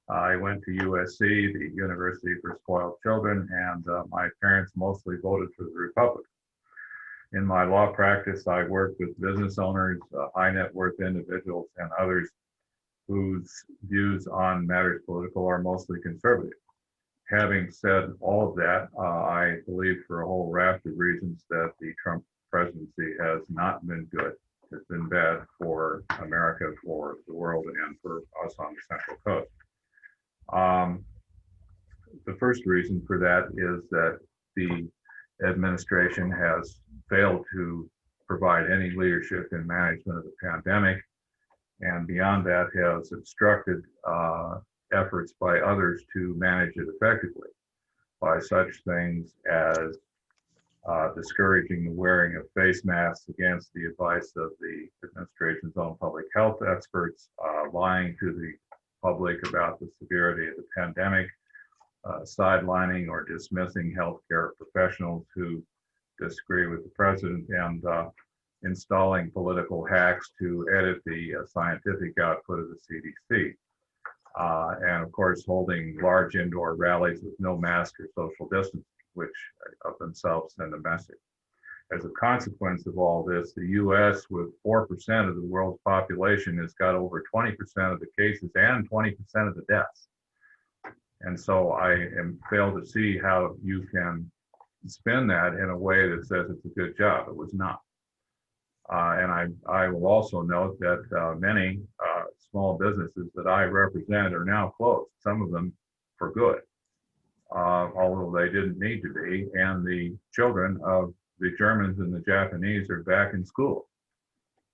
I went to USC, the University for Spoiled Children, and my parents mostly voted for the Republic. In my law practice, I worked with business owners, high net worth individuals, and others whose views on matters political are mostly conservative. Having said all of that, I believe for a whole raft of reasons that the Trump presidency has not been good. It's been bad for America, for the world, and for us on the Central Coast. The first reason for that is that the administration has failed to provide any leadership in management of the pandemic, and beyond that has obstructed efforts by others to manage it effectively by such things as discouraging the wearing of face masks against the advice of the administration's own public health experts, lying to the public about the severity of the pandemic, sidelining or dismissing healthcare professionals who disagree with the president, and installing political hacks to edit the scientific output of the CDC. And of course, holding large indoor rallies with no mask or social distancing, which of themselves send a message. As a consequence of all this, the US, with 4% of the world's population, has got over 20% of the cases and 20% of the deaths. And so I am failed to see how you can spin that in a way that says it's a good job. It was not. And I will also note that many small businesses that I represent are now closed, some of them for good, although they didn't need to be. And the children of the Germans and the Japanese are back in school.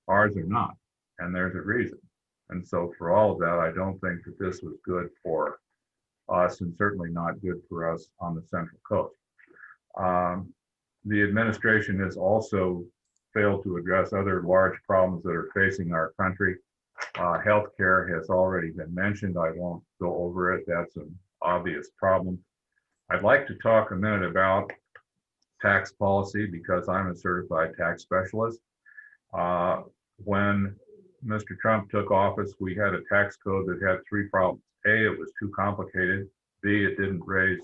Ours are not, and there's a reason. And so for all of that, I don't think that this was good for us, and certainly not good for us on the Central Coast. The administration has also failed to address other large problems that are facing our country. Healthcare has already been mentioned. I won't go over it. That's an obvious problem. I'd like to talk a minute about tax policy because I'm a certified tax specialist. When Mr. Trump took office, we had a tax code that had 3 problems. A, it was too complicated. B, it didn't raise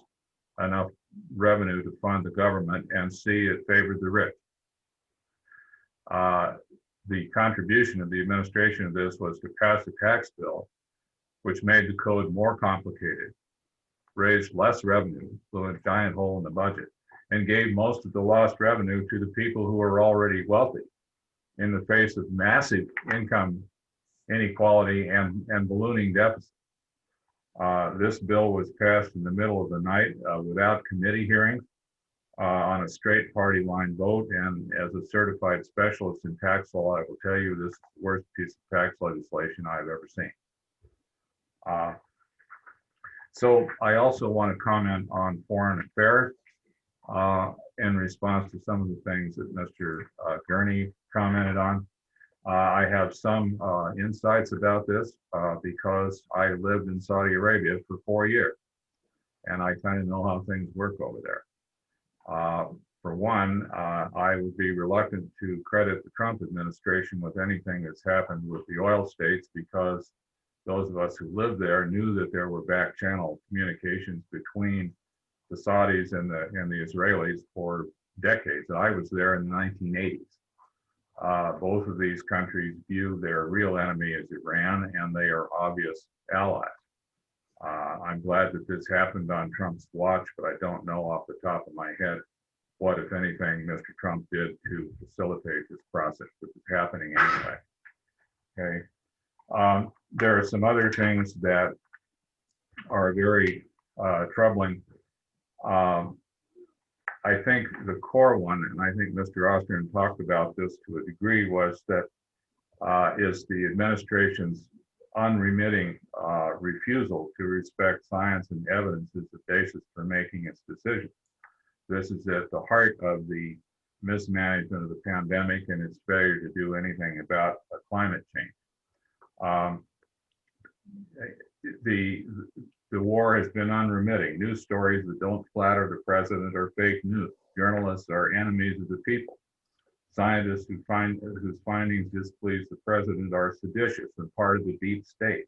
enough revenue to fund the government. And C, it favored the rich. The contribution of the administration of this was to pass a tax bill which made the code more complicated, raised less revenue, blew a giant hole in the budget, and gave most of the lost revenue to the people who are already wealthy in the face of massive income inequality and ballooning deficits. This bill was passed in the middle of the night without committee hearings on a straight party line vote. And as a certified specialist in tax law, I will tell you this is the worst piece of tax legislation I've ever seen. So I also want to comment on foreign affairs in response to some of the things that Mr. Gurney commented on. I have some insights about this because I lived in Saudi Arabia for 4 years, and I kind of know how things work over there. For one, I would be reluctant to credit the Trump administration with anything that's happened with the oil states, because those of us who lived there knew that there were back channel communications between the Saudis and the Israelis for decades. I was there in the 1980s. Both of these countries view their real enemy as Iran, and they are obvious allies. I'm glad that this happened on Trump's watch, but I don't know off the top of my head what, if anything, Mr. Trump did to facilitate this process, which is happening anyway. Okay. There are some other things that are very troubling. I think the core one, and I think Mr. Ostrander talked about this to a degree, was that is the administration's unremitting refusal to respect science and evidence is the basis for making its decision. This is at the heart of the mismanagement of the pandemic and its failure to do anything about climate change. The war has been unremitting. News stories that don't flatter the president are fake news. Journalists are enemies of the people. Scientists whose findings displease the president are seditious and part of the deep state.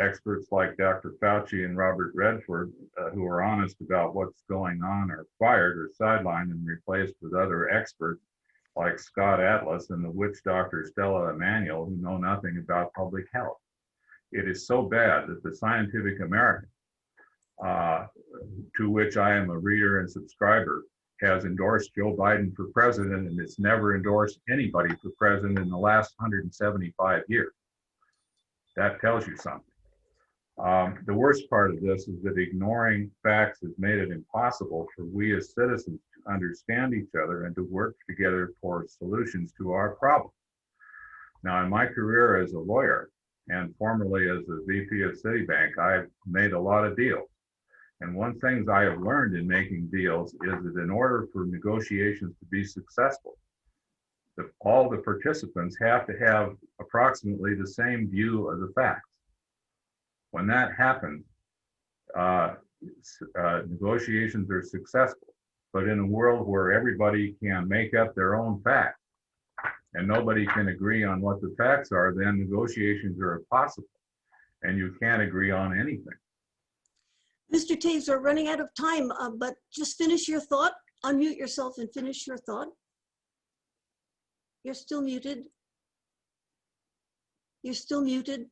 Experts like Dr. Fauci and Robert Redford, who are honest about what's going on, are fired or sidelined and replaced with other experts like Scott Atlas and the witch doctor Stella Emanuel, who know nothing about public health. It is so bad that the Scientific American, to which I am a reader and subscriber, has endorsed Joe Biden for president, and it's never endorsed anybody for president in the last 175 years. That tells you something. The worst part of this is that ignoring facts has made it impossible for we as citizens to understand each other and to work together towards solutions to our problems. Now, in my career as a lawyer and formerly as a VP of Citibank, I've made a lot of deals. And one thing I have learned in making deals is that in order for negotiations to be successful, all the participants have to have approximately the same view of the facts. When that happens, negotiations are successful. But in a world where everybody can make up their own facts and nobody can agree on what the facts are, then negotiations are impossible and you can't agree on anything. Mr. Taves, we're running out of time, but just finish your thought. Unmute yourself and finish your thought. You're still muted. You're still muted.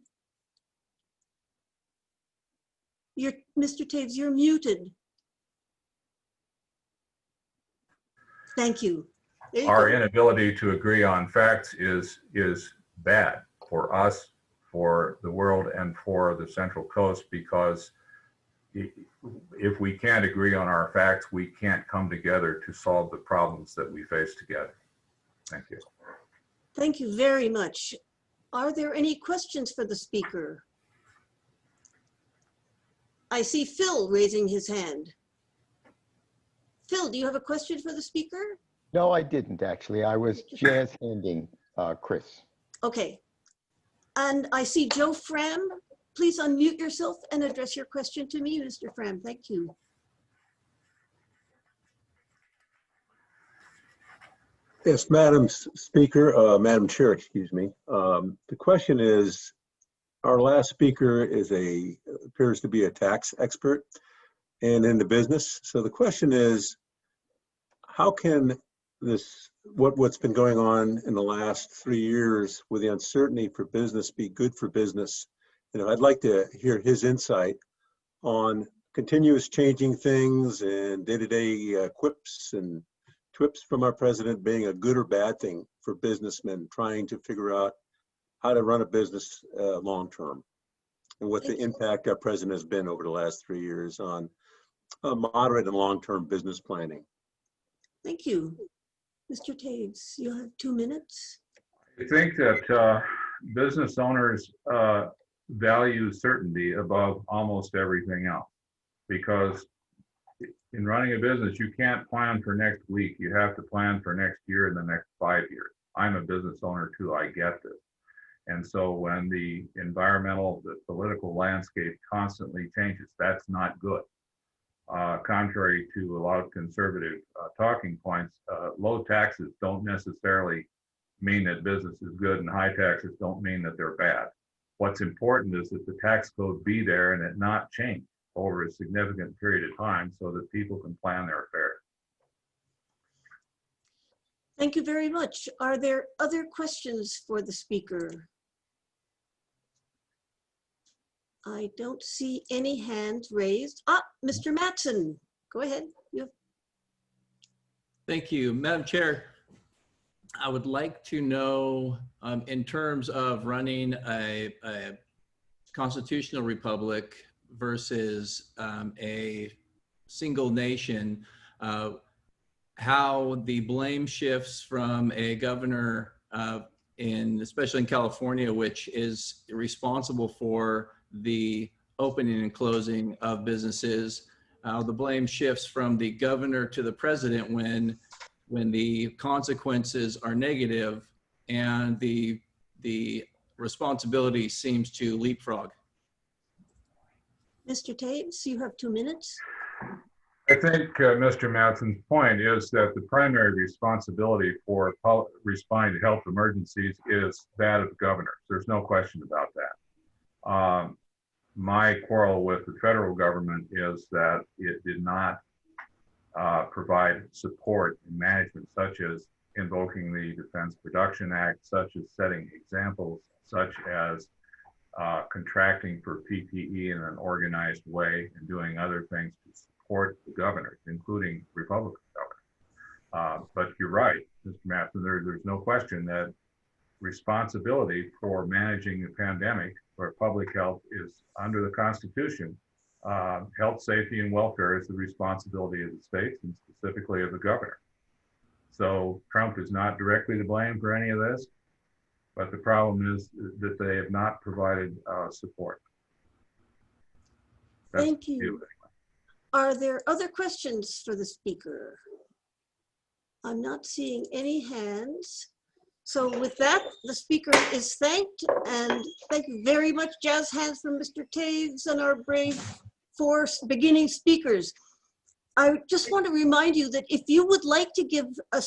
Mr. Taves, you're muted. Thank you. There you Our go. inability to agree on facts is bad for us, for the world, and for the Central Coast, because if we can't agree on our facts, we can't come together to solve the problems that we face together. Thank you. Thank you very much. Are there any questions for the speaker? I see Phil raising his hand. Phil, do you have a question for the speaker? No, I didn't actually. I was just handing Chris. Okay. And I see Joe Fram. Please unmute yourself and address your question to me, Mr. Fram. Thank you. Yes, Madam Speaker, Madam Chair, excuse me. The question is, our last speaker appears to be a tax expert and in the business. So the question is, how can what's been going on in the last 3 years with the uncertainty for business be good for business? I'd like to hear his insight on continuous changing things and day-to-day quips and twips from our president being a good or bad thing for businessmen trying to figure out how to run a business long-term, and what the impact our president has been over the last 3 years on moderate and long-term business planning. Thank you. Mr. Taves, you have 2 minutes. I think that business owners value certainty above almost everything else, because in running a business, you can't plan for next week. You have to plan for next year and the next 5 years. I'm a business owner too, I get this. And so when the political landscape constantly changes, that's not good. Contrary to a lot of conservative talking points, low taxes don't necessarily mean that business is good, and high taxes don't mean that they're bad. What's important is that the tax code be there and it not change over a significant period of time so that people can plan their affairs. Thank you very much. Are there other questions for the speaker? I don't see any hands raised. Mr. Mattson, go ahead. Thank you, Madam Chair. I would like to know, in terms of running a constitutional republic versus a single nation, how the blame shifts from a governor especially in California, which is responsible for the opening and closing of businesses. The blame shifts from the governor to the president when the consequences are negative, and the responsibility seems to leapfrog. Mr. Taves, you have 2 minutes. I think Mr. Mattson's point is that the primary responsibility for responding to health emergencies is that of the governor. There's no question about that. My quarrel with the federal government is that it did not provide support in management, such as invoking the Defense Production Act, such as setting examples, such as contracting for PPE in an organized way and doing other things to support the governors, including Republican governors. But you're right, Mr. Mattson, there's no question that responsibility for managing the pandemic or public health is under the Constitution. Health, safety, and welfare is the responsibility of the states and specifically of the governor. So Trump is not directly to blame for any of this, but the problem is that they have not provided support. That's Thank you. Are there other questions for the speaker? I'm not seeing any hands. So with that, the speaker is thanked, and thank you very much. Jazz hands from Mr. Taves and our brave 4 beginning speakers. I just want to remind you that if you would like to give a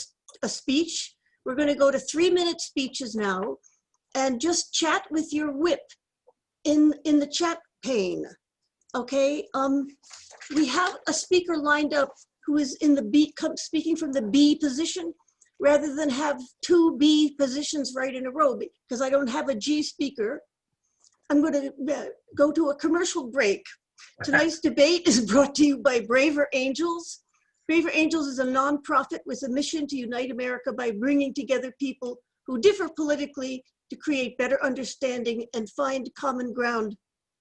speech, we're going to go to 3-minute speeches now, and just chat with your whip in the chat pane. Okay, we have a speaker lined up who is in the B, speaking from the B position, rather than have 2 B positions right in a row, because I don't have a G speaker. I'm going to go to a commercial break. Tonight's debate is brought to you by Braver Angels. Braver Angels is a nonprofit with a mission to unite America by bringing together people who differ politically to create better understanding and find common ground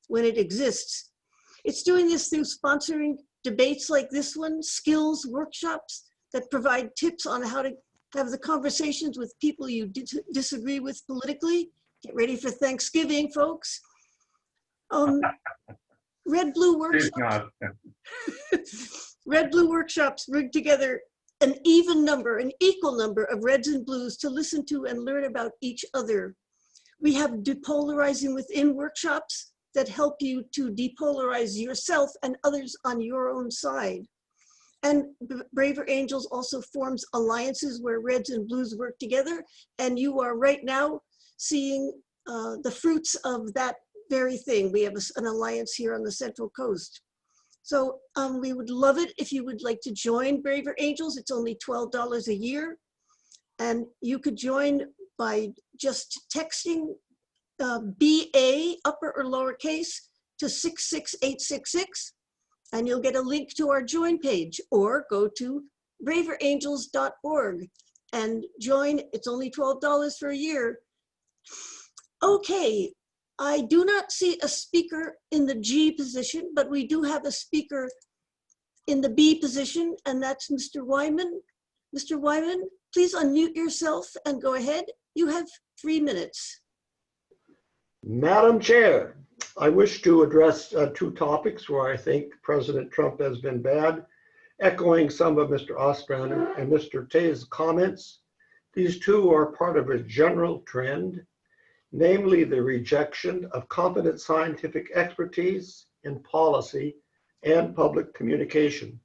when it exists. It's doing this through sponsoring debates like this one, skills workshops that provide tips on how to have the conversations with people you disagree with politically. Get ready for Thanksgiving, folks. Red Blue Workshops. Red Blue Workshops bring together an equal number of reds and blues to listen to and learn about each other. We have depolarizing within workshops that help you to depolarize yourself and others on your own side. And Braver Angels also forms alliances where reds and blues work together. And you are right now seeing the fruits of that very thing. We have an alliance here on the Central Coast. So we would love it if you would like to join Braver Angels. It's only $12 a year. And you could join by just texting BA, upper or lowercase, to 66866. And you'll get a link to our join page, or go to braverangels.org and join. It's only $12 for a year. Okay, I do not see a speaker in the G position, but we do have a speaker in the B position, and that's Mr. Wyman. Mr. Wyman, please unmute yourself and go ahead. You have 3 minutes. Madam Chair, I wish to address 2 topics where I think President Trump has been bad, echoing some of Mr. Ostrander and Mr. Taves' comments. These 2 are part of a general trend, namely the rejection of competent scientific expertise in policy and public communication.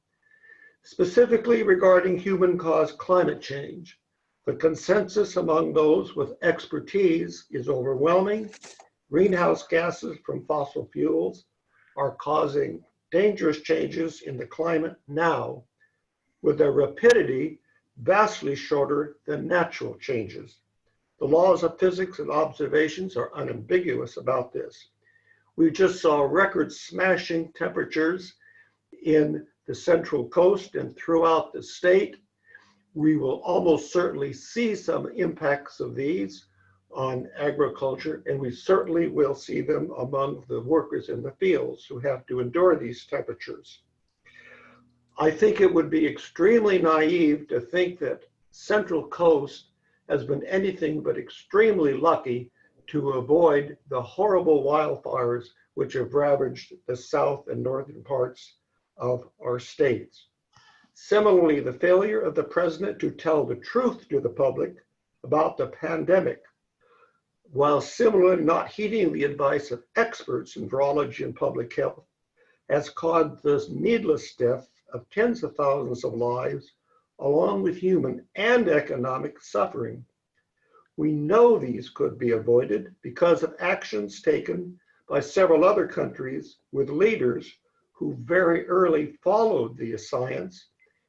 Specifically regarding human-caused climate change, the consensus among those with expertise is overwhelming. Greenhouse gases from fossil fuels are causing dangerous changes in the climate now, with a rapidity vastly shorter than natural changes. The laws of physics and observations are unambiguous about this. We just saw record-smashing temperatures in the Central Coast and throughout the state. We will almost certainly see some impacts of these on agriculture, and we certainly will see them among the workers in the fields who have to endure these temperatures. I think it would be extremely naive to think that Central Coast has been anything but extremely lucky to avoid the horrible wildfires which have ravaged the south and northern parts of our states. Similarly, the failure of the president to tell the truth to the public about the pandemic, while similarly not heeding the advice of experts in virology and public health, has caused this needless death of tens of thousands of lives, along with human and economic suffering. We know these could be avoided because of actions taken by several other countries with leaders who very early followed the science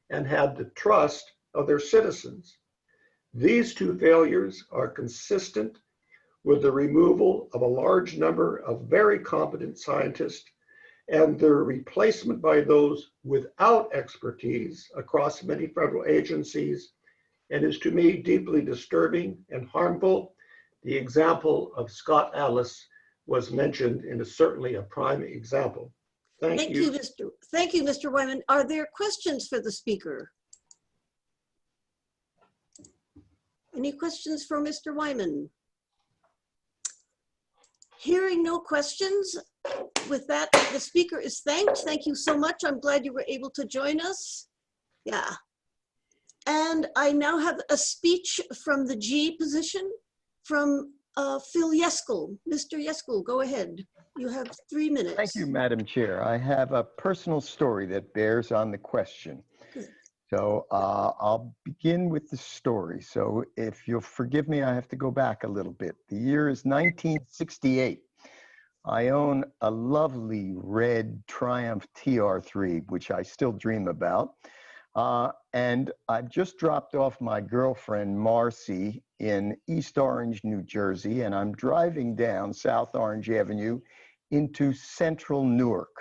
and had the trust of their citizens. These two failures are consistent with the removal of a large number of very competent scientists and their replacement by those without expertise across many federal agencies, and is to me deeply disturbing and harmful. The example of Scott Alice was mentioned and is certainly a prime example. Thank you. Thank you, Mr. Wyman. Are there questions for the speaker? Any questions for Mr. Wyman? Hearing no questions, with that, the speaker is thanked. Thank you so much. I'm glad you were able to join us. Yeah. And I now have a speech from the G position from Phil Yeskel. Mr. Yeskel, go ahead. You have 3 minutes. Thank you, Madam Chair. I have a personal story that bears on the question. So I'll begin with the story. So if you'll forgive me, I have to go back a little bit. The year is 1968. I own a lovely red Triumph TR3, which I still dream about. And I've just dropped off my girlfriend, Marcy, in East Orange, New Jersey, and I'm driving down South Orange Avenue into central Newark.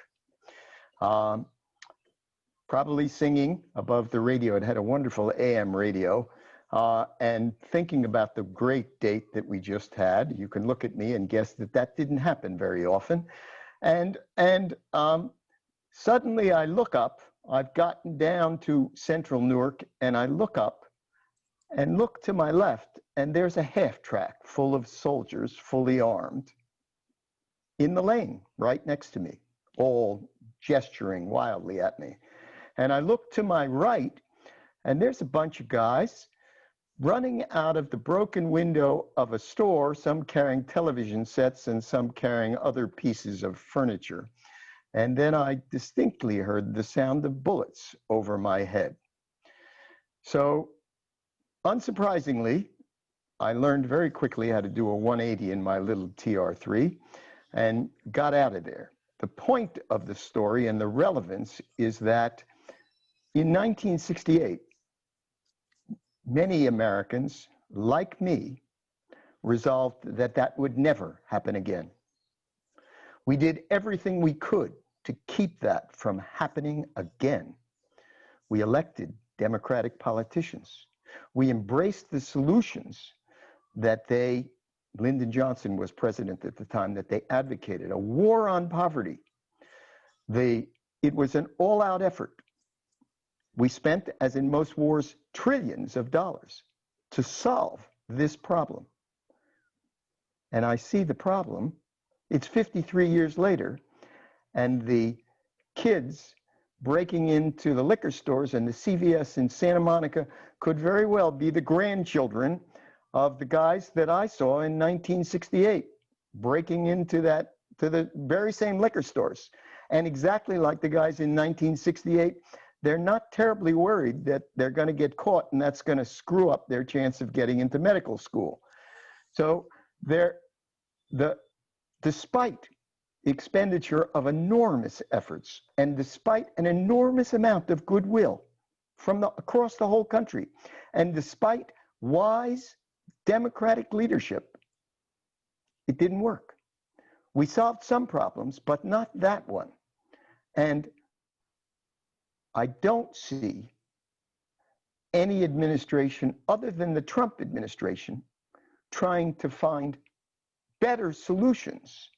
Probably singing above the radio. It had a wonderful AM radio, and thinking about the great date that we just had. You can look at me and guess that that didn't happen very often. And suddenly I look up. I've gotten down to central Newark, and I look up and look to my left, and there's a half-track full of soldiers, fully armed, in the lane right next to me, all gesturing wildly at me. And I look to my right, and there's a bunch of guys running out of the broken window of a store, some carrying television sets and some carrying other pieces of furniture. And then I distinctly heard the sound of bullets over my head. So, unsurprisingly, I learned very quickly how to do a 180 in my little TR3 and got out of there. The point of the story and the relevance is that in 1968, many Americans, like me, resolved that that would never happen again. We did everything we could to keep that from happening again. We elected Democratic politicians. We embraced the solutions that Lyndon Johnson was president at the time, that they advocated, a war on poverty. It was an all-out effort. We spent, as in most wars, trillions of dollars to solve this problem. And I see the problem. It's 53 years later, and the kids breaking into the liquor stores and the CVS in Santa Monica could very well be the grandchildren of the guys that I saw in 1968, breaking into the very same liquor stores. And exactly like the guys in 1968, they're not terribly worried that they're going to get caught and that's going to screw up their chance of getting into medical school. So despite the expenditure of enormous efforts and despite an enormous amount of goodwill from across the whole country, and despite wise democratic leadership, it didn't work. We solved some problems, but not that one. And I don't see any administration other than the Trump administration trying to find better solutions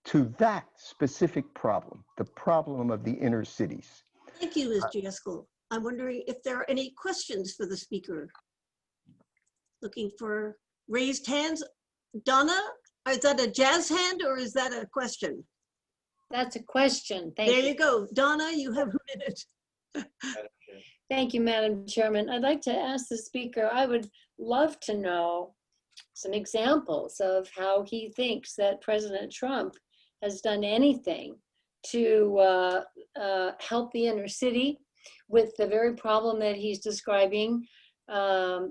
to that specific problem, the problem of the inner cities. Thank you, Mr. Yeskel. I'm wondering if there are any questions for the speaker. Looking for raised hands. Donna, is that a jazz hand or is that a question? That's a question. Thank There you. you go. Donna, you have a minute. Thank you, Madam Chairman. I'd like to ask the speaker, I would love to know some examples of how he thinks that President Trump has done anything to help the inner city with the very problem that he's describing.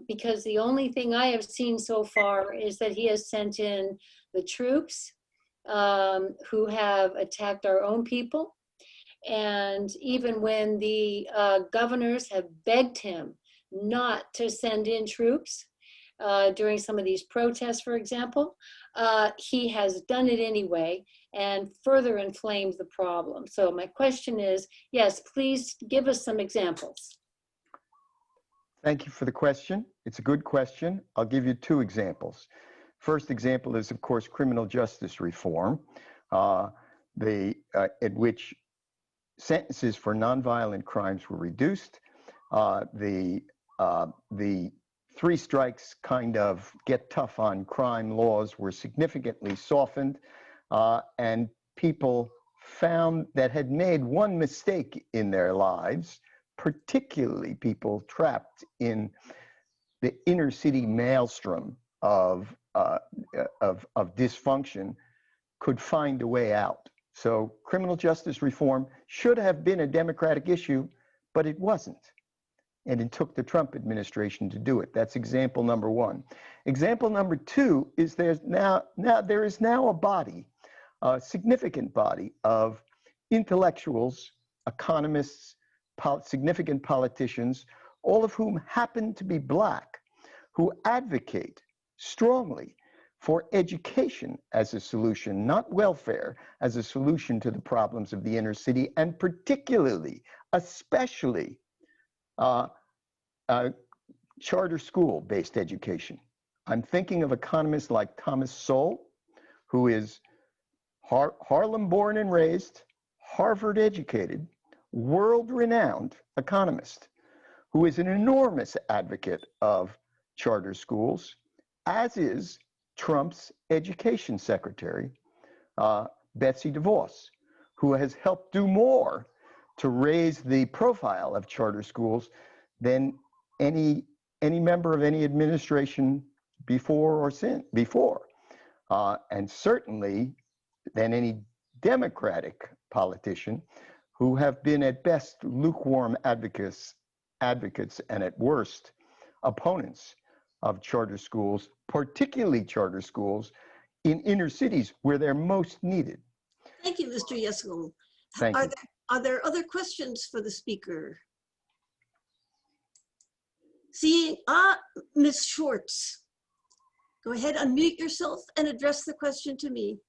Because the only thing I have seen so far is that he has sent in the troops who have attacked our own people. And even when the governors have begged him not to send in troops during some of these protests, for example, he has done it anyway and further inflamed the problem. So my question is, yes, please give us some examples. Thank you for the question. It's a good question. I'll give you two examples. First example is, of course, criminal justice reform, at which sentences for nonviolent crimes were reduced. The three strikes kind of get tough on crime laws were significantly softened, and people found that had made one mistake in their lives, particularly people trapped in the inner city maelstrom of dysfunction, could find a way out. So criminal justice reform should have been a Democratic issue, but it wasn't. And it took the Trump administration to do it. That's example number one. Example number two is there is now a body, a significant body of intellectuals, economists, significant politicians, all of whom happen to be Black, who advocate strongly for education as a solution, not welfare, as a solution to the problems of the inner city, and particularly, especially, charter school-based education. I'm thinking of economists like Thomas Sowell, who is Harlem born and raised, Harvard educated, world-renowned economist, who is an enormous advocate of charter schools, as is Trump's education secretary, Betsy DeVos, who has helped do more to raise the profile of charter schools than any member of any administration before or since, and certainly than any Democratic politician, who have been at best lukewarm advocates and at worst opponents of charter schools, particularly charter schools in inner cities where they're most needed. Thank you, Mr. Yesko. Thank you. Are there other questions for the speaker? Seeing, Ms. Schwartz. Go ahead, unmute yourself and address the question to me.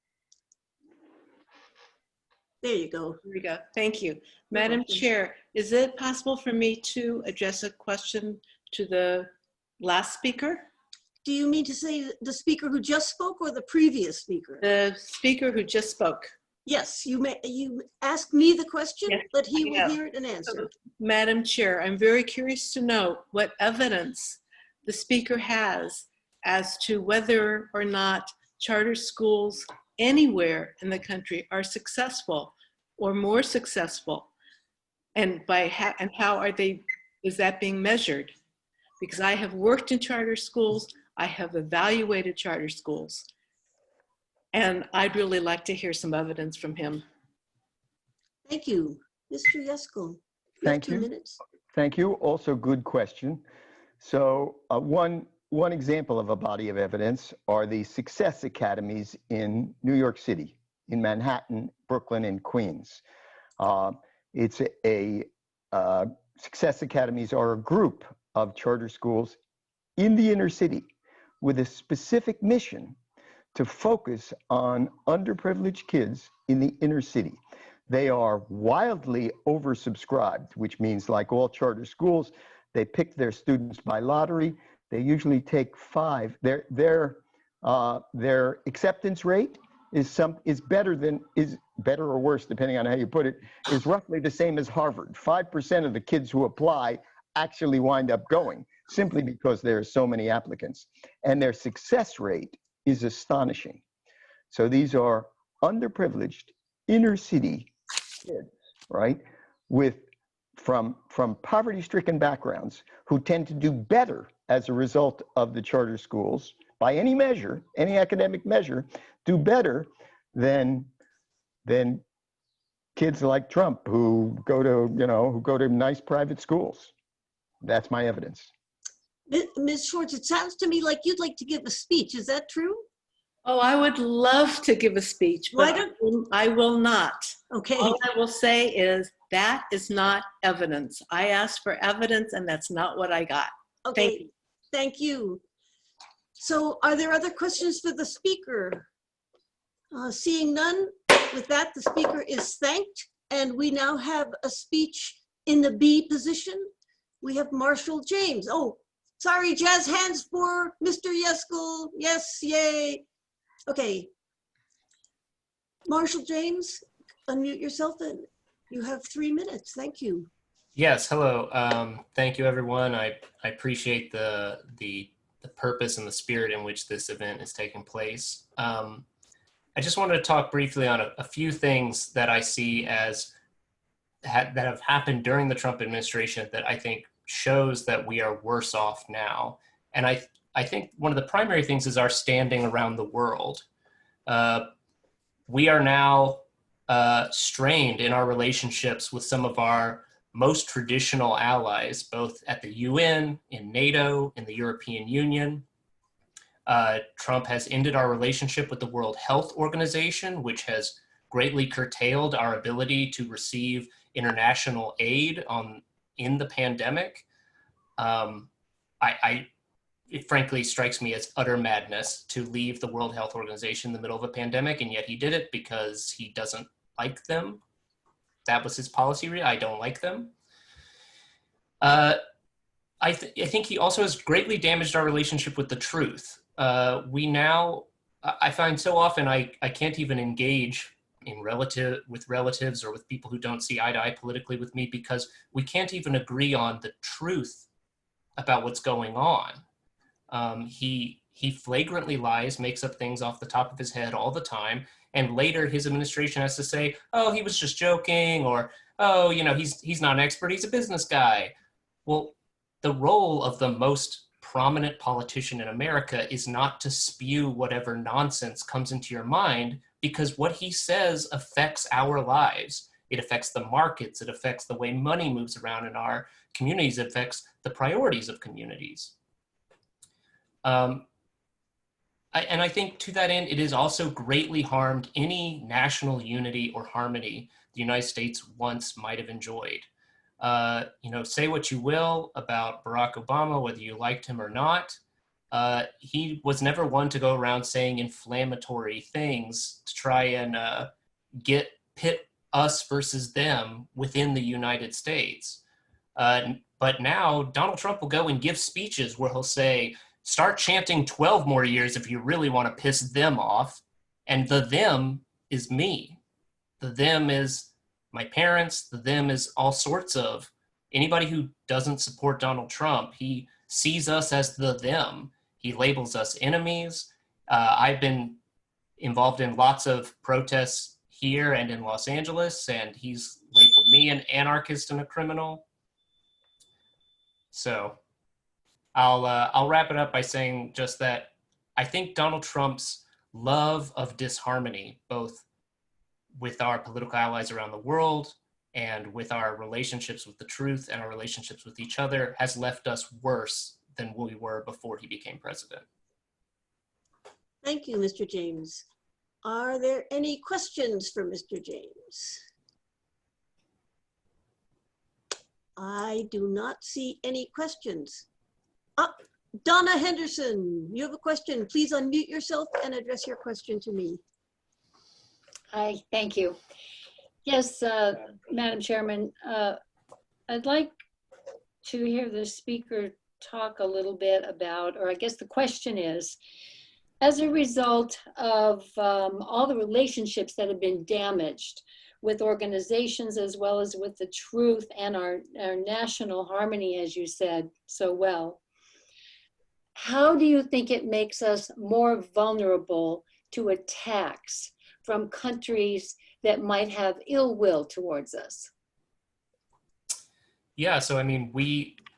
There you go. There we go. Thank you. Madam Chair, is it possible for me to address a question to the last speaker? Do you mean to say the speaker who just spoke or the previous speaker? The speaker who just spoke. Yes, you ask me the question, yes, but he will hear it and answer. So, Madam Chair, I'm very curious to know what evidence the speaker has as to whether or not charter schools anywhere in the country are successful or more successful, and how are they, is that being measured? Because I have worked in charter schools, I have evaluated charter schools, and I'd really like to hear some evidence from him. Thank you. Mr. Yesko, Thank you. 2 minutes. Thank you. Also good question. So one example of a body of evidence are the success academies in New York City, in Manhattan, Brooklyn, and Queens. Success academies are a group of charter schools in the inner city with a specific mission to focus on underprivileged kids in the inner city. They are wildly oversubscribed, which means, like all charter schools, they pick their students by lottery. They usually take 5. Their acceptance rate is better or worse, depending on how you put it, is roughly the same as Harvard. 5% of the kids who apply actually wind up going. simply because there are so many applicants. And their success rate is astonishing. So these are underprivileged inner city kids, right? From poverty-stricken backgrounds who tend to do better as a result of the charter schools by any measure, any academic measure, do better than kids like Trump who go to nice private schools. That's my evidence. Ms. Schwartz, it sounds to me like you'd like to give a speech. Is that true? Oh, I would love to give a speech, but I will not. Okay. All I will say is that is not evidence. I asked for evidence and that's not what I got. Okay, thank you. So are there other questions for the speaker? Seeing none, with that, the speaker is thanked, and we now have a speech in the B position. We have Marshall James. Oh, sorry, jazz hands for Mr. Yeskel. Yes, yay. Okay. Marshall James, unmute yourself and you have 3 minutes. Thank you. Yes, hello. Thank you, everyone. I appreciate the purpose and the spirit in which this event is taking place. I just wanted to talk briefly on a few things that I see as that have happened during the Trump administration that I think shows that we are worse off now. And I think one of the primary things is our standing around the world. We are now strained in our relationships with some of our most traditional allies, both at the UN, in NATO, in the European Union. Trump has ended our relationship with the World Health Organization, which has greatly curtailed our ability to receive international aid in the pandemic. It frankly strikes me as utter madness to leave the World Health Organization in the middle of a pandemic, and yet he did it because he doesn't like them. That was his policy. I don't like them. I think he also has greatly damaged our relationship with the truth. I find so often I can't even engage with relatives or with people who don't see eye to eye politically with me because we can't even agree on the truth about what's going on. He flagrantly lies, makes up things off the top of his head all the time, and later his administration has to say, oh, he was just joking, or, oh, he's not an expert, he's a business guy. Well, the role of the most prominent politician in America is not to spew whatever nonsense comes into your mind, because what he says affects our lives. It affects the markets, it affects the way money moves around in our communities, it affects the priorities of communities. I think to that end, it has also greatly harmed any national unity or harmony the United States once might have enjoyed. Say what you will about Barack Obama, whether you liked him or not. He was never one to go around saying inflammatory things to try and pit us versus them within the United States. But now Donald Trump will go and give speeches where he'll say, start chanting 12 more years if you really want to piss them off. And the them is me. The them is my parents. The them is all sorts of anybody who doesn't support Donald Trump. He sees us as the them. He labels us enemies. I've been involved in lots of protests here and in Los Angeles, and he's labeled me an anarchist and a criminal. So I'll wrap it up by saying just that I think Donald Trump's love of disharmony, both with our political allies around the world and with our relationships with the truth and our relationships with each other, has left us worse than we were before he became president. Thank you, Mr. James. Are there any questions for Mr. James? I do not see any questions. Donna Henderson, you have a question. Please unmute yourself and address your question to me. Hi, thank you. Yes, Madam Chairman, I'd like to hear the speaker talk a little bit about, or I guess the question is, as a result of all the relationships that have been damaged with organizations as well as with the truth and our national harmony, as you said so well, how do you think it makes us more vulnerable to attacks from countries that might have ill will towards us? Yeah, so I mean,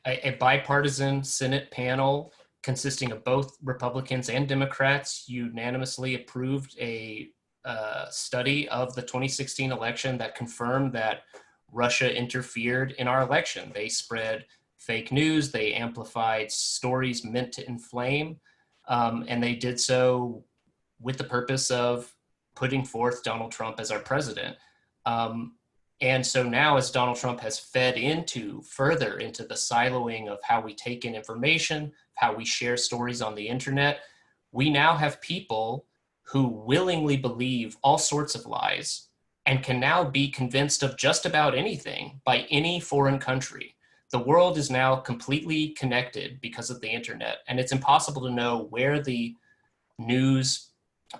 a bipartisan Senate panel consisting of both Republicans and Democrats unanimously approved a study of the 2016 election that confirmed that Russia interfered in our election. They spread fake news, they amplified stories meant to inflame, and they did so with the purpose of putting forth Donald Trump as our president. And so now, as Donald Trump has fed further into the siloing of how we take in information, how we share stories on the internet, we now have people who willingly believe all sorts of lies and can now be convinced of just about anything by any foreign country. The world is now completely connected because of the internet, and it's impossible to know where the news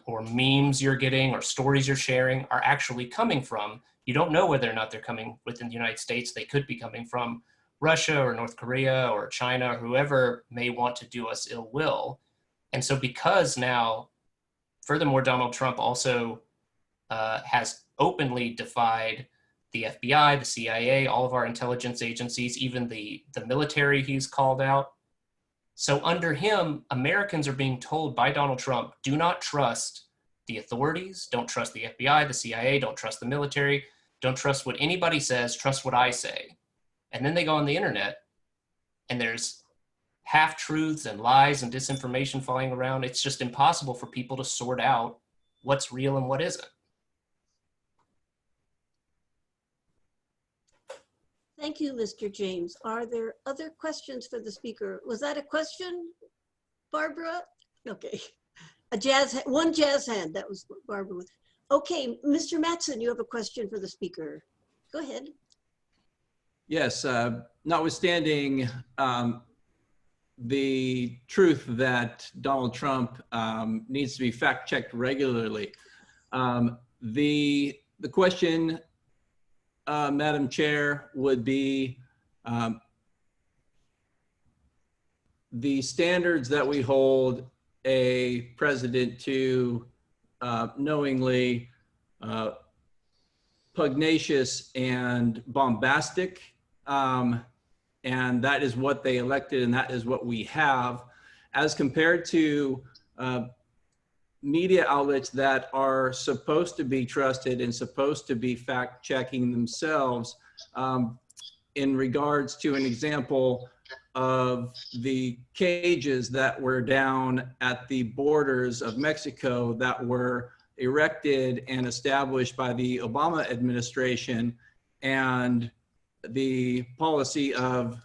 or memes you're getting or stories you're sharing are actually coming from. You don't know whether or not they're coming within the United States. They could be coming from Russia or North Korea or China, or whoever may want to do us ill will. And so because now, furthermore, Donald Trump also has openly defied the FBI, the CIA, all of our intelligence agencies, even the military he's called out. So under him, Americans are being told by Donald Trump, do not trust the authorities, don't trust the FBI, the CIA, don't trust the military, don't trust what anybody says, trust what I say. And then they go on the internet and there's half-truths and lies and disinformation flying around. It's just impossible for people to sort out what's real and what isn't. Thank you, Mr. James. Are there other questions for the speaker? Was that a question, Barbara? Okay. One jazz hand, that was Barbara. Okay, Mr. Mattson, you have a question for the speaker. Go ahead. Yes, notwithstanding the truth that Donald Trump needs to be fact-checked regularly, the question, Madam Chair, would be the standards that we hold a president to knowingly pugnacious and bombastic, and that is what they elected and that is what we have, as compared to media outlets that are supposed to be trusted and supposed to be fact-checking themselves. In regards to an example of the cages that were down at the borders of Mexico that were erected and established by the Obama administration, and the policy of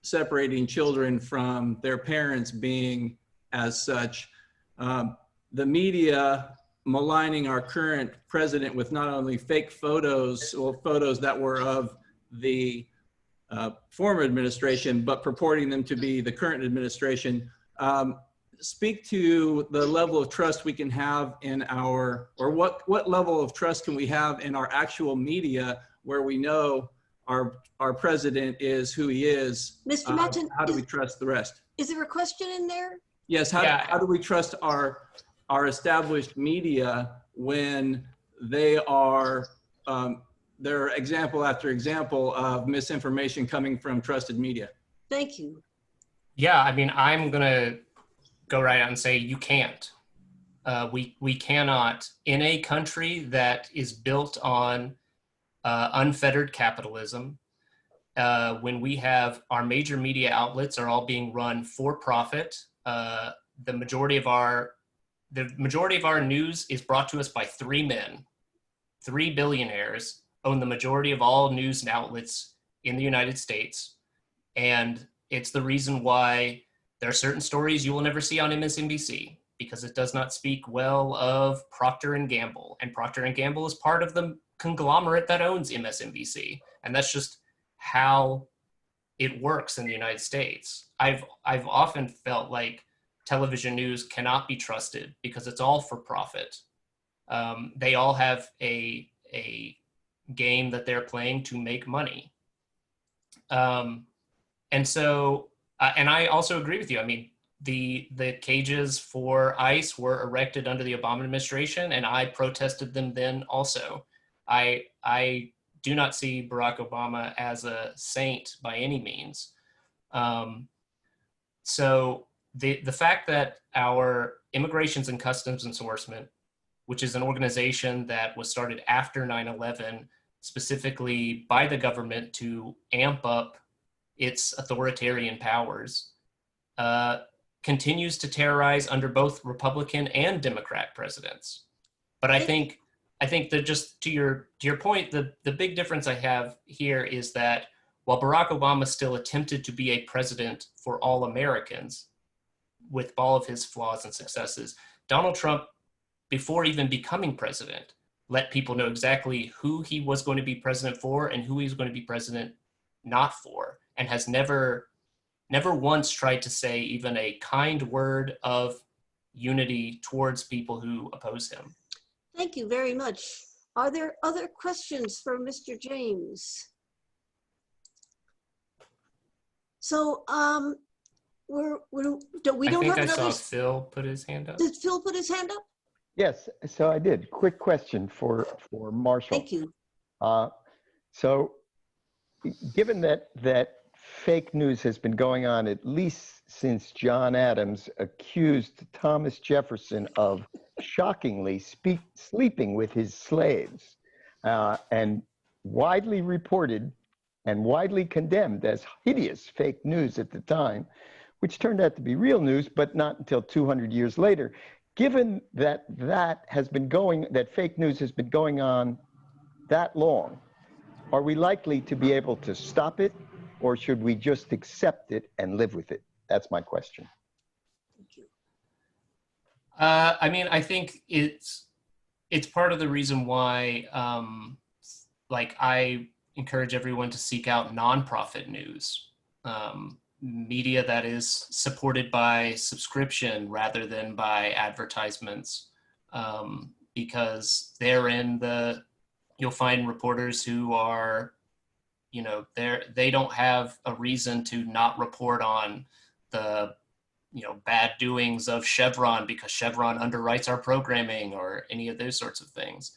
separating children from their parents being as such, the media maligning our current president with not only fake photos or photos that were of the former administration, but purporting them to be the current administration. Speak to the level of trust we can have in our, or what level of trust can we have in our actual media where we know our president is who he is. Mr. Mattson, how do we trust the rest? Is there a question in there? Yes, how do we trust our established media when they are, there are example after example of misinformation coming from trusted media? Thank you. Yeah, I mean, I'm gonna go right out and say you can't. We cannot, in a country that is built on unfettered capitalism, when we have our major media outlets are all being run for profit. The majority of our news is brought to us by three men. 3 billionaires own the majority of all news and outlets in the United States. And it's the reason why there are certain stories you will never see on MSNBC, because it does not speak well of Procter & Gamble. And Procter & Gamble is part of the conglomerate that owns MSNBC. And that's just how it works in the United States. I've often felt like television news cannot be trusted because it's all for profit. They all have a game that they're playing to make money. And so, and I also agree with you. I mean, the cages for ICE were erected under the Obama administration, and I protested them then also. I do not see Barack Obama as a saint by any means. So the fact that our Immigrations and Customs Enforcement, which is an organization that was started after 9/11, specifically by the government to amp up its authoritarian powers, continues to terrorize under both Republican and Democrat presidents. But I think that, just to your point, the big difference I have here is that while Barack Obama still attempted to be a president for all Americans with all of his flaws and successes, Donald Trump, before even becoming president, let people know exactly who he was going to be president for and who he was going to be president not for, and has never once tried to say even a kind word of unity towards people who oppose him. Thank you very much. Are there other questions for Mr. James? So we don't have I another. saw Phil put his hand up. Did Phil put his hand up? Yes, so I did. Quick question for Marshall. Thank you. So given that fake news has been going on at least since John Adams accused Thomas Jefferson of shockingly sleeping with his slaves, and widely reported and widely condemned as hideous fake news at the time, which turned out to be real news, but not until 200 years later. Given that that fake news has been going on that long, are we likely to be able to stop it, or should we just accept it and live with it? That's my question. Thank you. I mean, I think it's part of the reason why, like, I encourage everyone to seek out nonprofit news, media that is supported by subscription rather than by advertisements, because therein you'll find reporters who are, they don't have a reason to not report on the bad doings of Chevron because Chevron underwrites our programming or any of those sorts of things.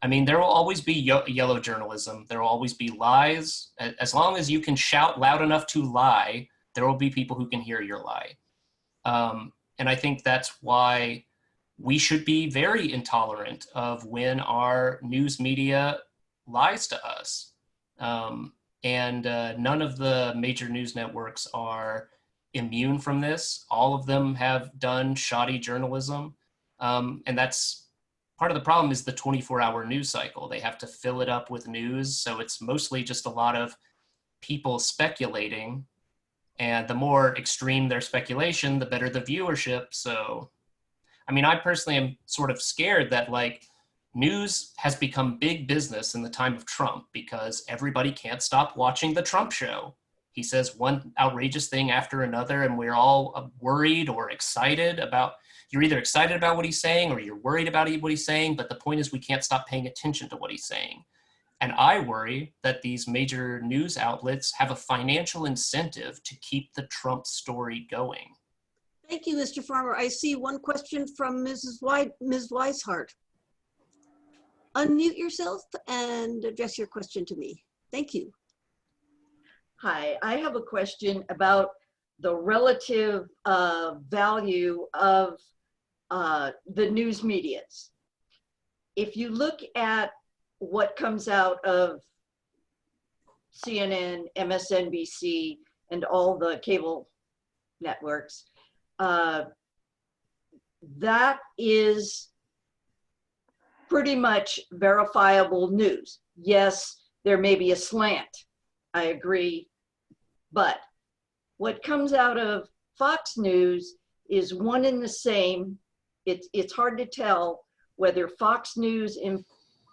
I mean, there will always be yellow journalism. There will always be lies. As long as you can shout loud enough to lie, there will be people who can hear your lie. And I think that's why we should be very intolerant of when our news media lies to us. And none of the major news networks are immune from this. All of them have done shoddy journalism. And that's part of the problem, is the 24-hour news cycle. They have to fill it up with news. So it's mostly just a lot of people speculating. And the more extreme their speculation, the better the viewership. So, I mean, I personally am sort of scared that, like, news has become big business in the time of Trump because everybody can't stop watching the Trump show. He says one outrageous thing after another, and we're all worried or excited about. You're either excited about what he's saying or you're worried about what he's saying, but the point is we can't stop paying attention to what he's saying. And I worry that these major news outlets have a financial incentive to keep the Trump story going. Thank you, Mr. Farmer. I see one question from Ms. Weishart. Unmute yourself and address your question to me. Thank you. Hi, I have a question about the relative value of the news medias. If you look at what comes out of CNN, MSNBC, and all the cable networks, that is pretty much verifiable news. Yes, there may be a slant, I agree, but what comes out of Fox News is one and the same. It's hard to tell whether Fox News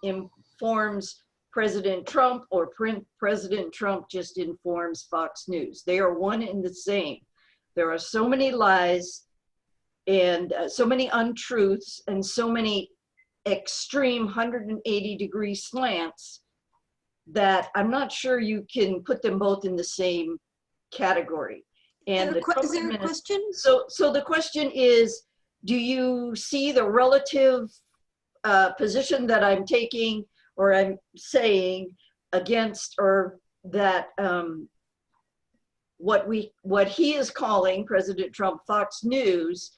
informs President Trump or President Trump just informs Fox News. They are one and the same. There are so many lies and so many untruths and so many extreme 180-degree slants that I'm not sure you can put them both in the same category. And the Trump Is there a question? So the question is, do you see the relative position that I'm taking or I'm saying against, or that what he is calling, President Trump, Fox News,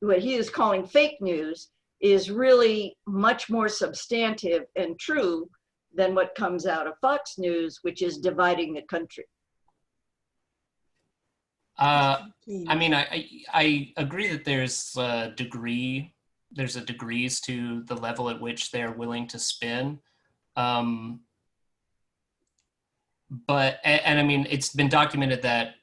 what he is calling fake news, is really much more substantive and true than what comes out of Fox News, which is dividing the country? I mean, I agree that there's degrees to the level at which they're willing to spin. But I mean, it's been documented that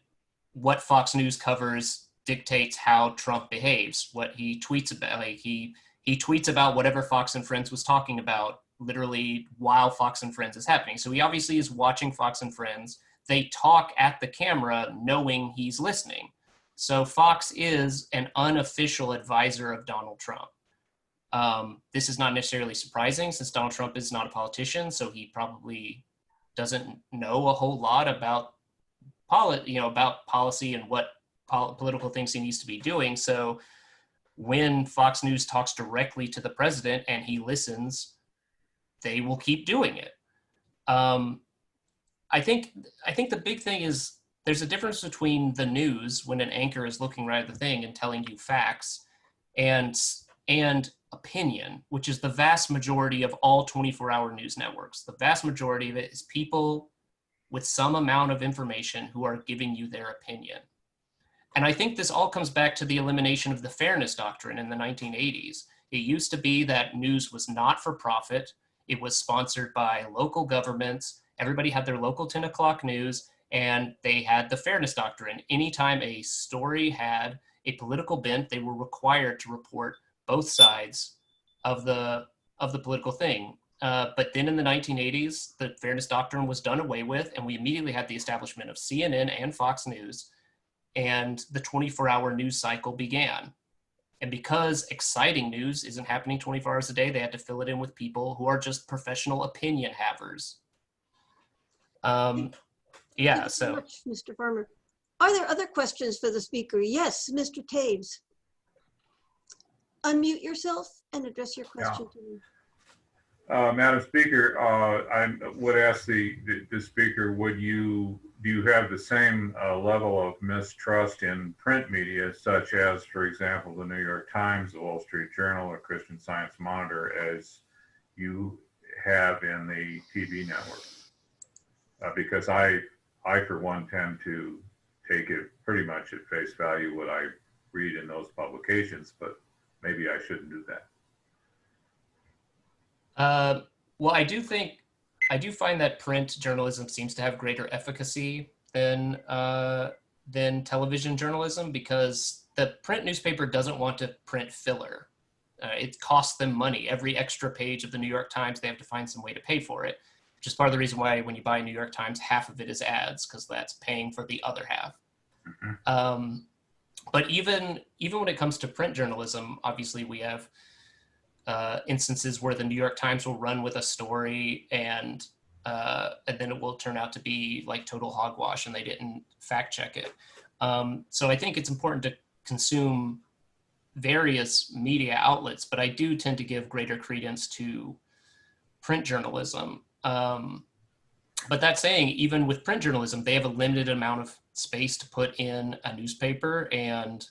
what Fox News covers dictates how Trump behaves, what he tweets about. Like he tweets about whatever Fox and Friends was talking about literally while Fox and Friends is happening. So he obviously is watching Fox and Friends. They talk at the camera knowing he's listening. So Fox is an unofficial advisor of Donald Trump. This is not necessarily surprising since Donald Trump is not a politician, so he probably doesn't know a whole lot about policy and what political things he needs to be doing. So when Fox News talks directly to the president and he listens, they will keep doing it. I think the big thing is there's a difference between the news when an anchor is looking right at the thing and telling you facts and opinion, which is the vast majority of all 24-hour news networks. The vast majority of it is people with some amount of information who are giving you their opinion. And I think this all comes back to the elimination of the fairness doctrine in the 1980s. It used to be that news was not for profit. It was sponsored by local governments. Everybody had their local 10 o'clock news, and they had the fairness doctrine. Anytime a story had a political bent, they were required to report both sides of the political thing. But then in the 1980s, the fairness doctrine was done away with, and we immediately had the establishment of CNN and Fox News, and the 24-hour news cycle began. And because exciting news isn't happening 24 hours a day, they had to fill it in with people who are just professional opinion havers. Thank you so much, Mr. Farmer. Are there other questions for the speaker? Yes, Mr. Taves. Unmute yourself and address your question to me. Madam Speaker, I would ask the speaker, do you have the same level of mistrust in print media, such as, for example, the New York Times, the Wall Street Journal, or Christian Science Monitor, as you have in the TV network? Because I, for one, tend to take it pretty much at face value what I read in those publications, but maybe I shouldn't do that. Well, I do find that print journalism seems to have greater efficacy than television journalism, because the print newspaper doesn't want to print filler. It costs them money. Every extra page of the New York Times, they have to find some way to pay for it, which is part of the reason why when you buy New York Times, half of it is ads, because that's paying for the other half. Mm-hmm. But even when it comes to print journalism, obviously we have instances where the New York Times will run with a story and then it will turn out to be like total hogwash and they didn't fact check it. So I think it's important to consume various media outlets, but I do tend to give greater credence to print journalism. But that saying, even with print journalism, they have a limited amount of space to put in a newspaper, and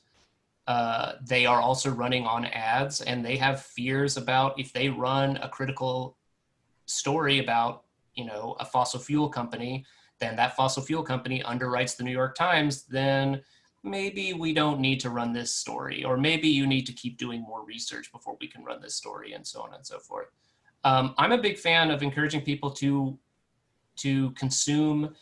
they are also running on ads, and they have fears about if they run a critical story about, a fossil fuel company, then that fossil fuel company underwrites the New York Times, then maybe we don't need to run this story, or maybe you need to keep doing more research before we can run this story, and so on and so forth. I'm a big fan of encouraging people to consume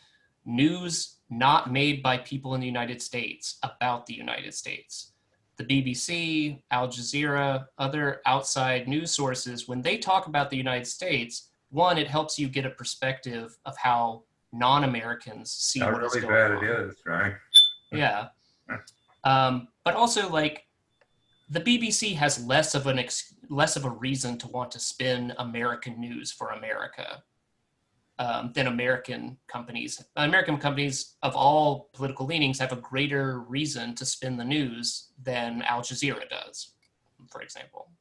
news not made by people in the United States about the United States. The BBC, Al Jazeera, other outside news sources, when they talk about the United States, one, it helps you get a perspective of how non-Americans see what is going on. How really bad it is, right? Yeah. But also, like, the BBC has less of a reason to want to spin American news for America. than American companies. American companies of all political leanings have a greater reason to spin the news than Al Jazeera does, for example.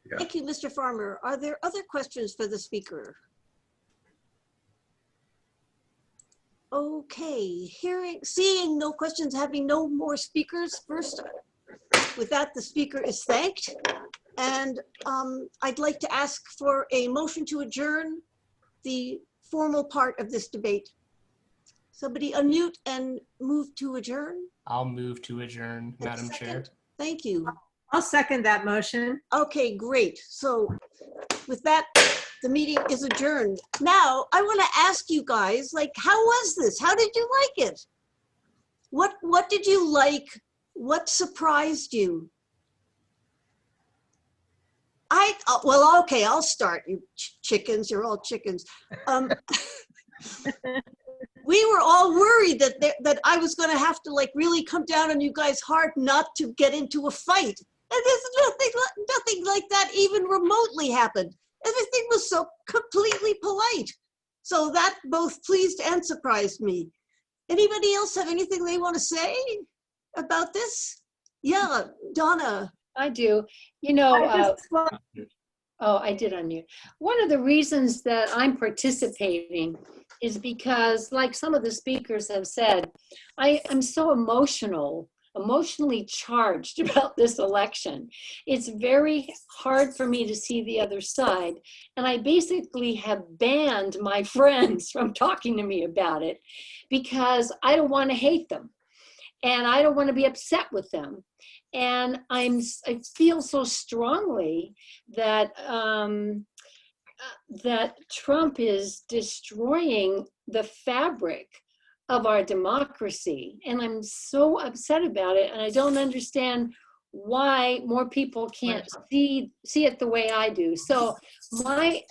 Yeah. Thank you, Mr. Farmer. Are there other questions for the speaker? Okay, seeing no questions, having no more speakers, first, with that, the speaker is thanked. And I'd like to ask for a motion to adjourn the formal part of this debate. Somebody unmute and move to adjourn. I'll move to adjourn, Madam Chair. Thank you. I'll second that motion. Okay, great. So with that, the meeting is adjourned. Now, I want to ask you guys, like, how was this? How did you like it? What did you like? What surprised you? Well, okay, I'll start, you chickens. You're all chickens. We were all worried that I was going to have to like really come down on you guys hard not to get into a fight. And there's nothing like that even remotely happened. Everything was so completely polite. So that both pleased and surprised me. Anybody else have anything they want to say about this? Yeah, Donna. I do. You know, oh, I did unmute. One of the reasons that I'm participating is because, like some of the speakers have said, I'm so emotionally charged about this election. It's very hard for me to see the other side. And I basically have banned my friends from talking to me about it because I don't want to hate them. And I don't want to be upset with them. And I feel so strongly that that Trump is destroying the fabric of our democracy. And I'm so upset about it. And I don't understand why more people can't see it the way I do. So what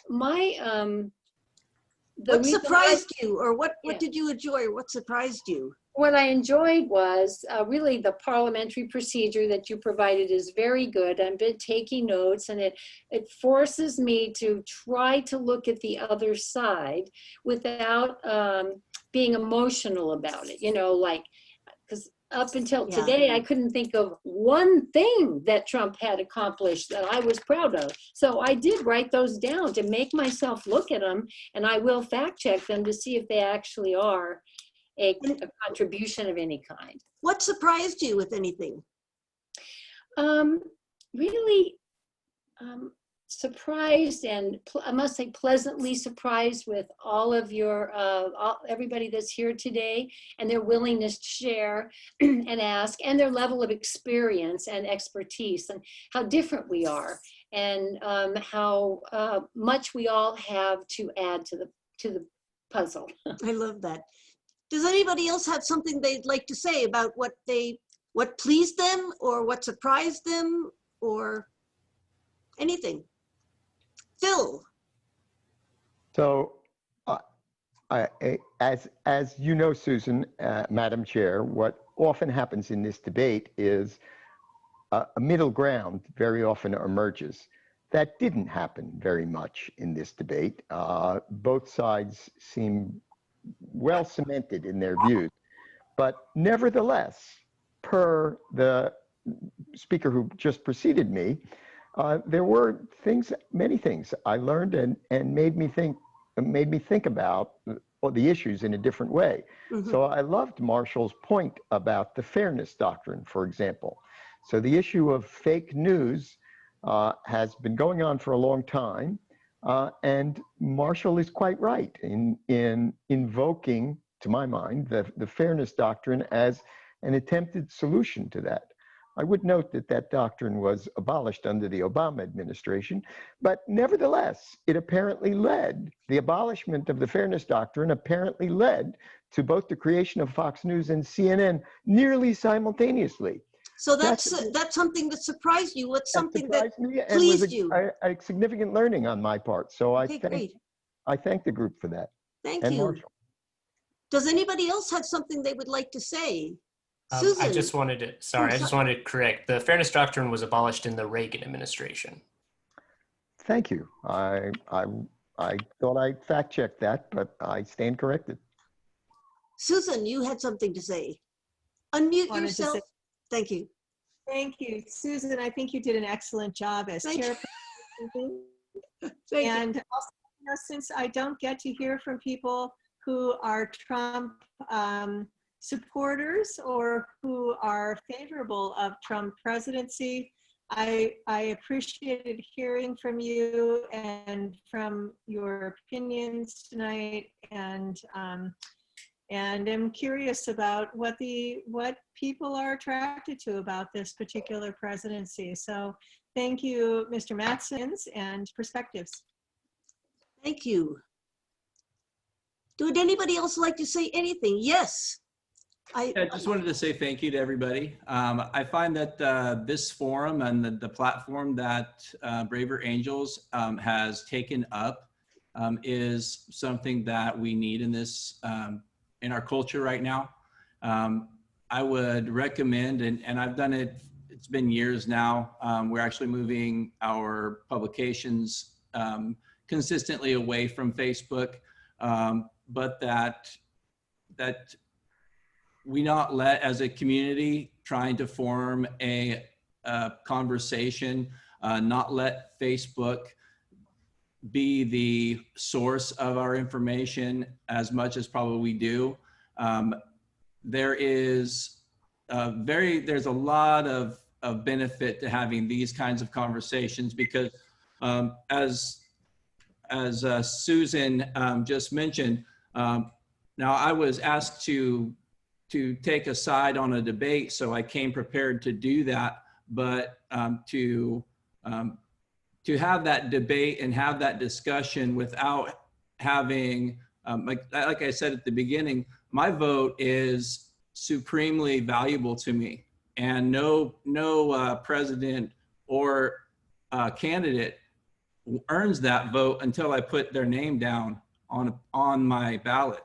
surprised you, or what did you enjoy, or what surprised you? What I enjoyed was really the parliamentary procedure that you provided is very good. I've been taking notes, and it forces me to try to look at the other side without being emotional about it, you know, like, because up until today, I couldn't think of one thing that Trump had accomplished that I was proud of. So I did write those down to make myself look at them, and I will fact check them to see if they actually are a contribution of any kind. What surprised you, if anything? Really surprised, and I must say pleasantly surprised with all of your, everybody that's here today, and their willingness to share and ask, and their level of experience and expertise, and how different we are, and how much we all have to add to the puzzle. I love that. Does anybody else have something they'd like to say about what pleased them, or what surprised them, or anything? Phil. So, as you know, Susan, Madam Chair, what often happens in this debate is a middle ground very often emerges. That didn't happen very much in this debate. Both sides seem well cemented in their views, but nevertheless, per the speaker who just preceded me, there were many things I learned and made me think about the issues in a different way. Mm-hmm. So I loved Marshall's point about the fairness doctrine, for example. So the issue of fake news has been going on for a long time. And Marshall is quite right in invoking, to my mind, the fairness doctrine as an attempted solution to that. I would note that doctrine was abolished under the Obama administration, but nevertheless, the abolishment of the fairness doctrine apparently led to both the creation of Fox News and CNN nearly simultaneously. So that's something that surprised you. What's something that pleased you? A significant learning on my part. So I thank the group for that. Thank you. Marshall. Does anybody else have something they would like to say? Susan. I just wanted to correct. The fairness doctrine was abolished in the Reagan administration. Thank you. I I thought I fact checked that, but I stand corrected. Susan, you had something to say. Unmute Wanted to yourself. say- Thank you. Thank you, Susan. I think you did an excellent job as Thank you. chairperson. Thank you. And also, since I don't get to hear from people who are Trump supporters or who are favorable of Trump presidency, I appreciated hearing from you and from your opinions tonight, and I'm curious about what people are attracted to about this particular presidency. So thank you, Mr. Mattson, and perspectives. Thank you. Would anybody else like to say anything? Yes. I just wanted to say thank you to everybody. I find that this forum and the platform that Braver Angels has taken up is something that we need in this in our culture right now. I would recommend, and I've done it, it's been years now, we're actually moving our publications consistently away from Facebook, but that we not let, as a community, trying to form a conversation, not let Facebook be the source of our information as much as probably we do. There's a lot of benefit to having these kinds of conversations, because as Susan just mentioned, now I was asked to take a side on a debate, so I came prepared to do that, but to have that debate and have that discussion without having, like I said at the beginning, my vote is supremely valuable to me, and no president or candidate earns that vote until I put their name down on my ballot.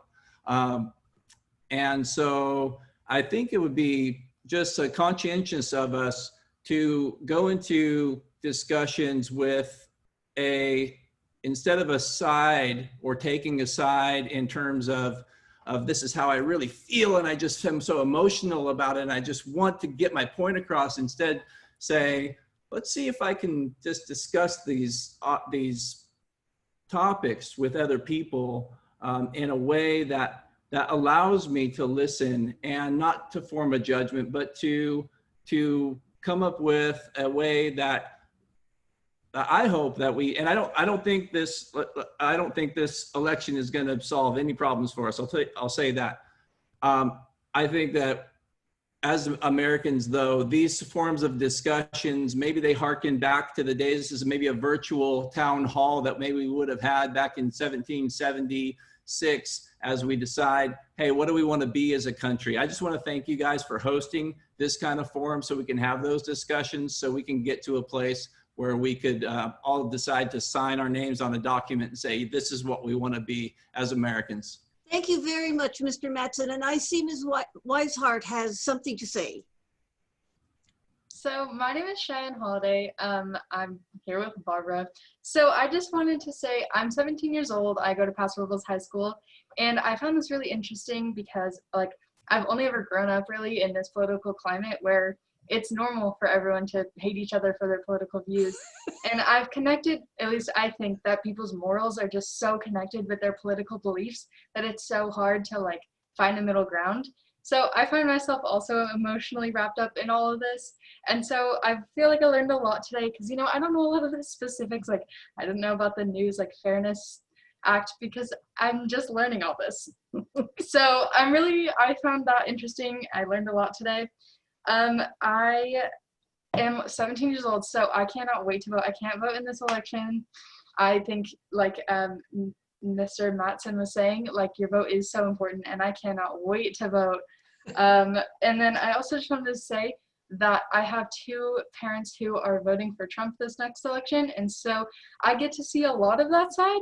And so I think it would be just conscientious of us to go into discussions with instead of a side or taking a side in terms of this is how I really feel and I just am so emotional about it and I just want to get my point across. Instead, say, let's see if I can just discuss these topics with other people in a way that allows me to listen and not to form a judgment, but to come up with a way that I hope that and I don't think this election is going to solve any problems for us. I'll say that. I think that as Americans, though, these forms of discussions, maybe they harken back to the days, this is maybe a virtual town hall that maybe we would have had back in 1776 as we decide, hey, what do we want to be as a country? I just want to thank you guys for hosting this kind of forum so we can have those discussions, so we can get to a place where we could all decide to sign our names on a document and say, this is what we want to be as Americans. Thank you very much, Mr. Mattson. And I see Ms. Weishart has something to say. So my name is Cheyenne Holiday. I'm here with Barbara. So I just wanted to say I'm 17 years old. I go to Paso Robles High School. And I found this really interesting because I've only ever grown up really in this political climate where it's normal for everyone to hate each other for their political views. And I've connected, at least I think, that people's morals are just so connected with their political beliefs that it's so hard to find a middle ground. So I find myself also emotionally wrapped up in all of this. And so I feel like I learned a lot today because, I don't know a lot of the specifics. I don't know about the news, Fairness Act, because I'm just learning all this. So I found that interesting. I learned a lot today. I am 17 years old, so I cannot wait to vote. I can't vote in this election. I think, Mr. Mattson was saying, your vote is so important, and I cannot wait to vote. And then I also just wanted to say that I have two parents who are voting for Trump this next election, and so I get to see a lot of that side.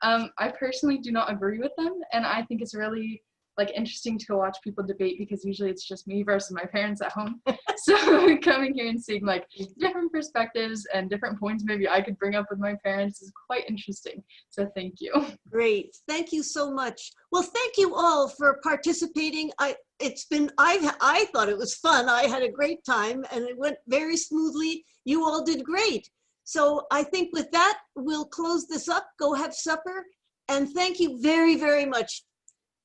I personally do not agree with them, and I think it's really like interesting to watch people debate because usually it's just me versus my parents at home. So coming here and seeing like different perspectives and different points maybe I could bring up with my parents is quite interesting. So thank you. Great, thank you so much. Well, thank you all for participating. I thought it was fun. I had a great time and it went very smoothly. You all did great. So I think with that, we'll close this up, go have supper. And thank you very, very much.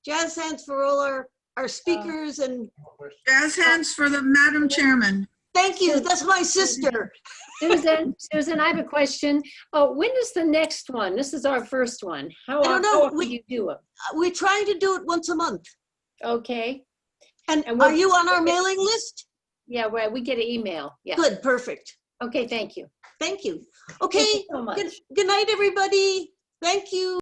Jazz hands for all our speakers and jazz hands for the Madam Chairman. Thank you, that's my sister. Susan, I have a question. When is the next one? This is our first one. How often do you do it? We're trying to do it once a month. Okay. And are you on our mailing list? Yeah, well, we get an email. Yeah. Good, perfect. Okay, thank you. Thank you. Okay, Thank you so much. good night, everybody. Thank you.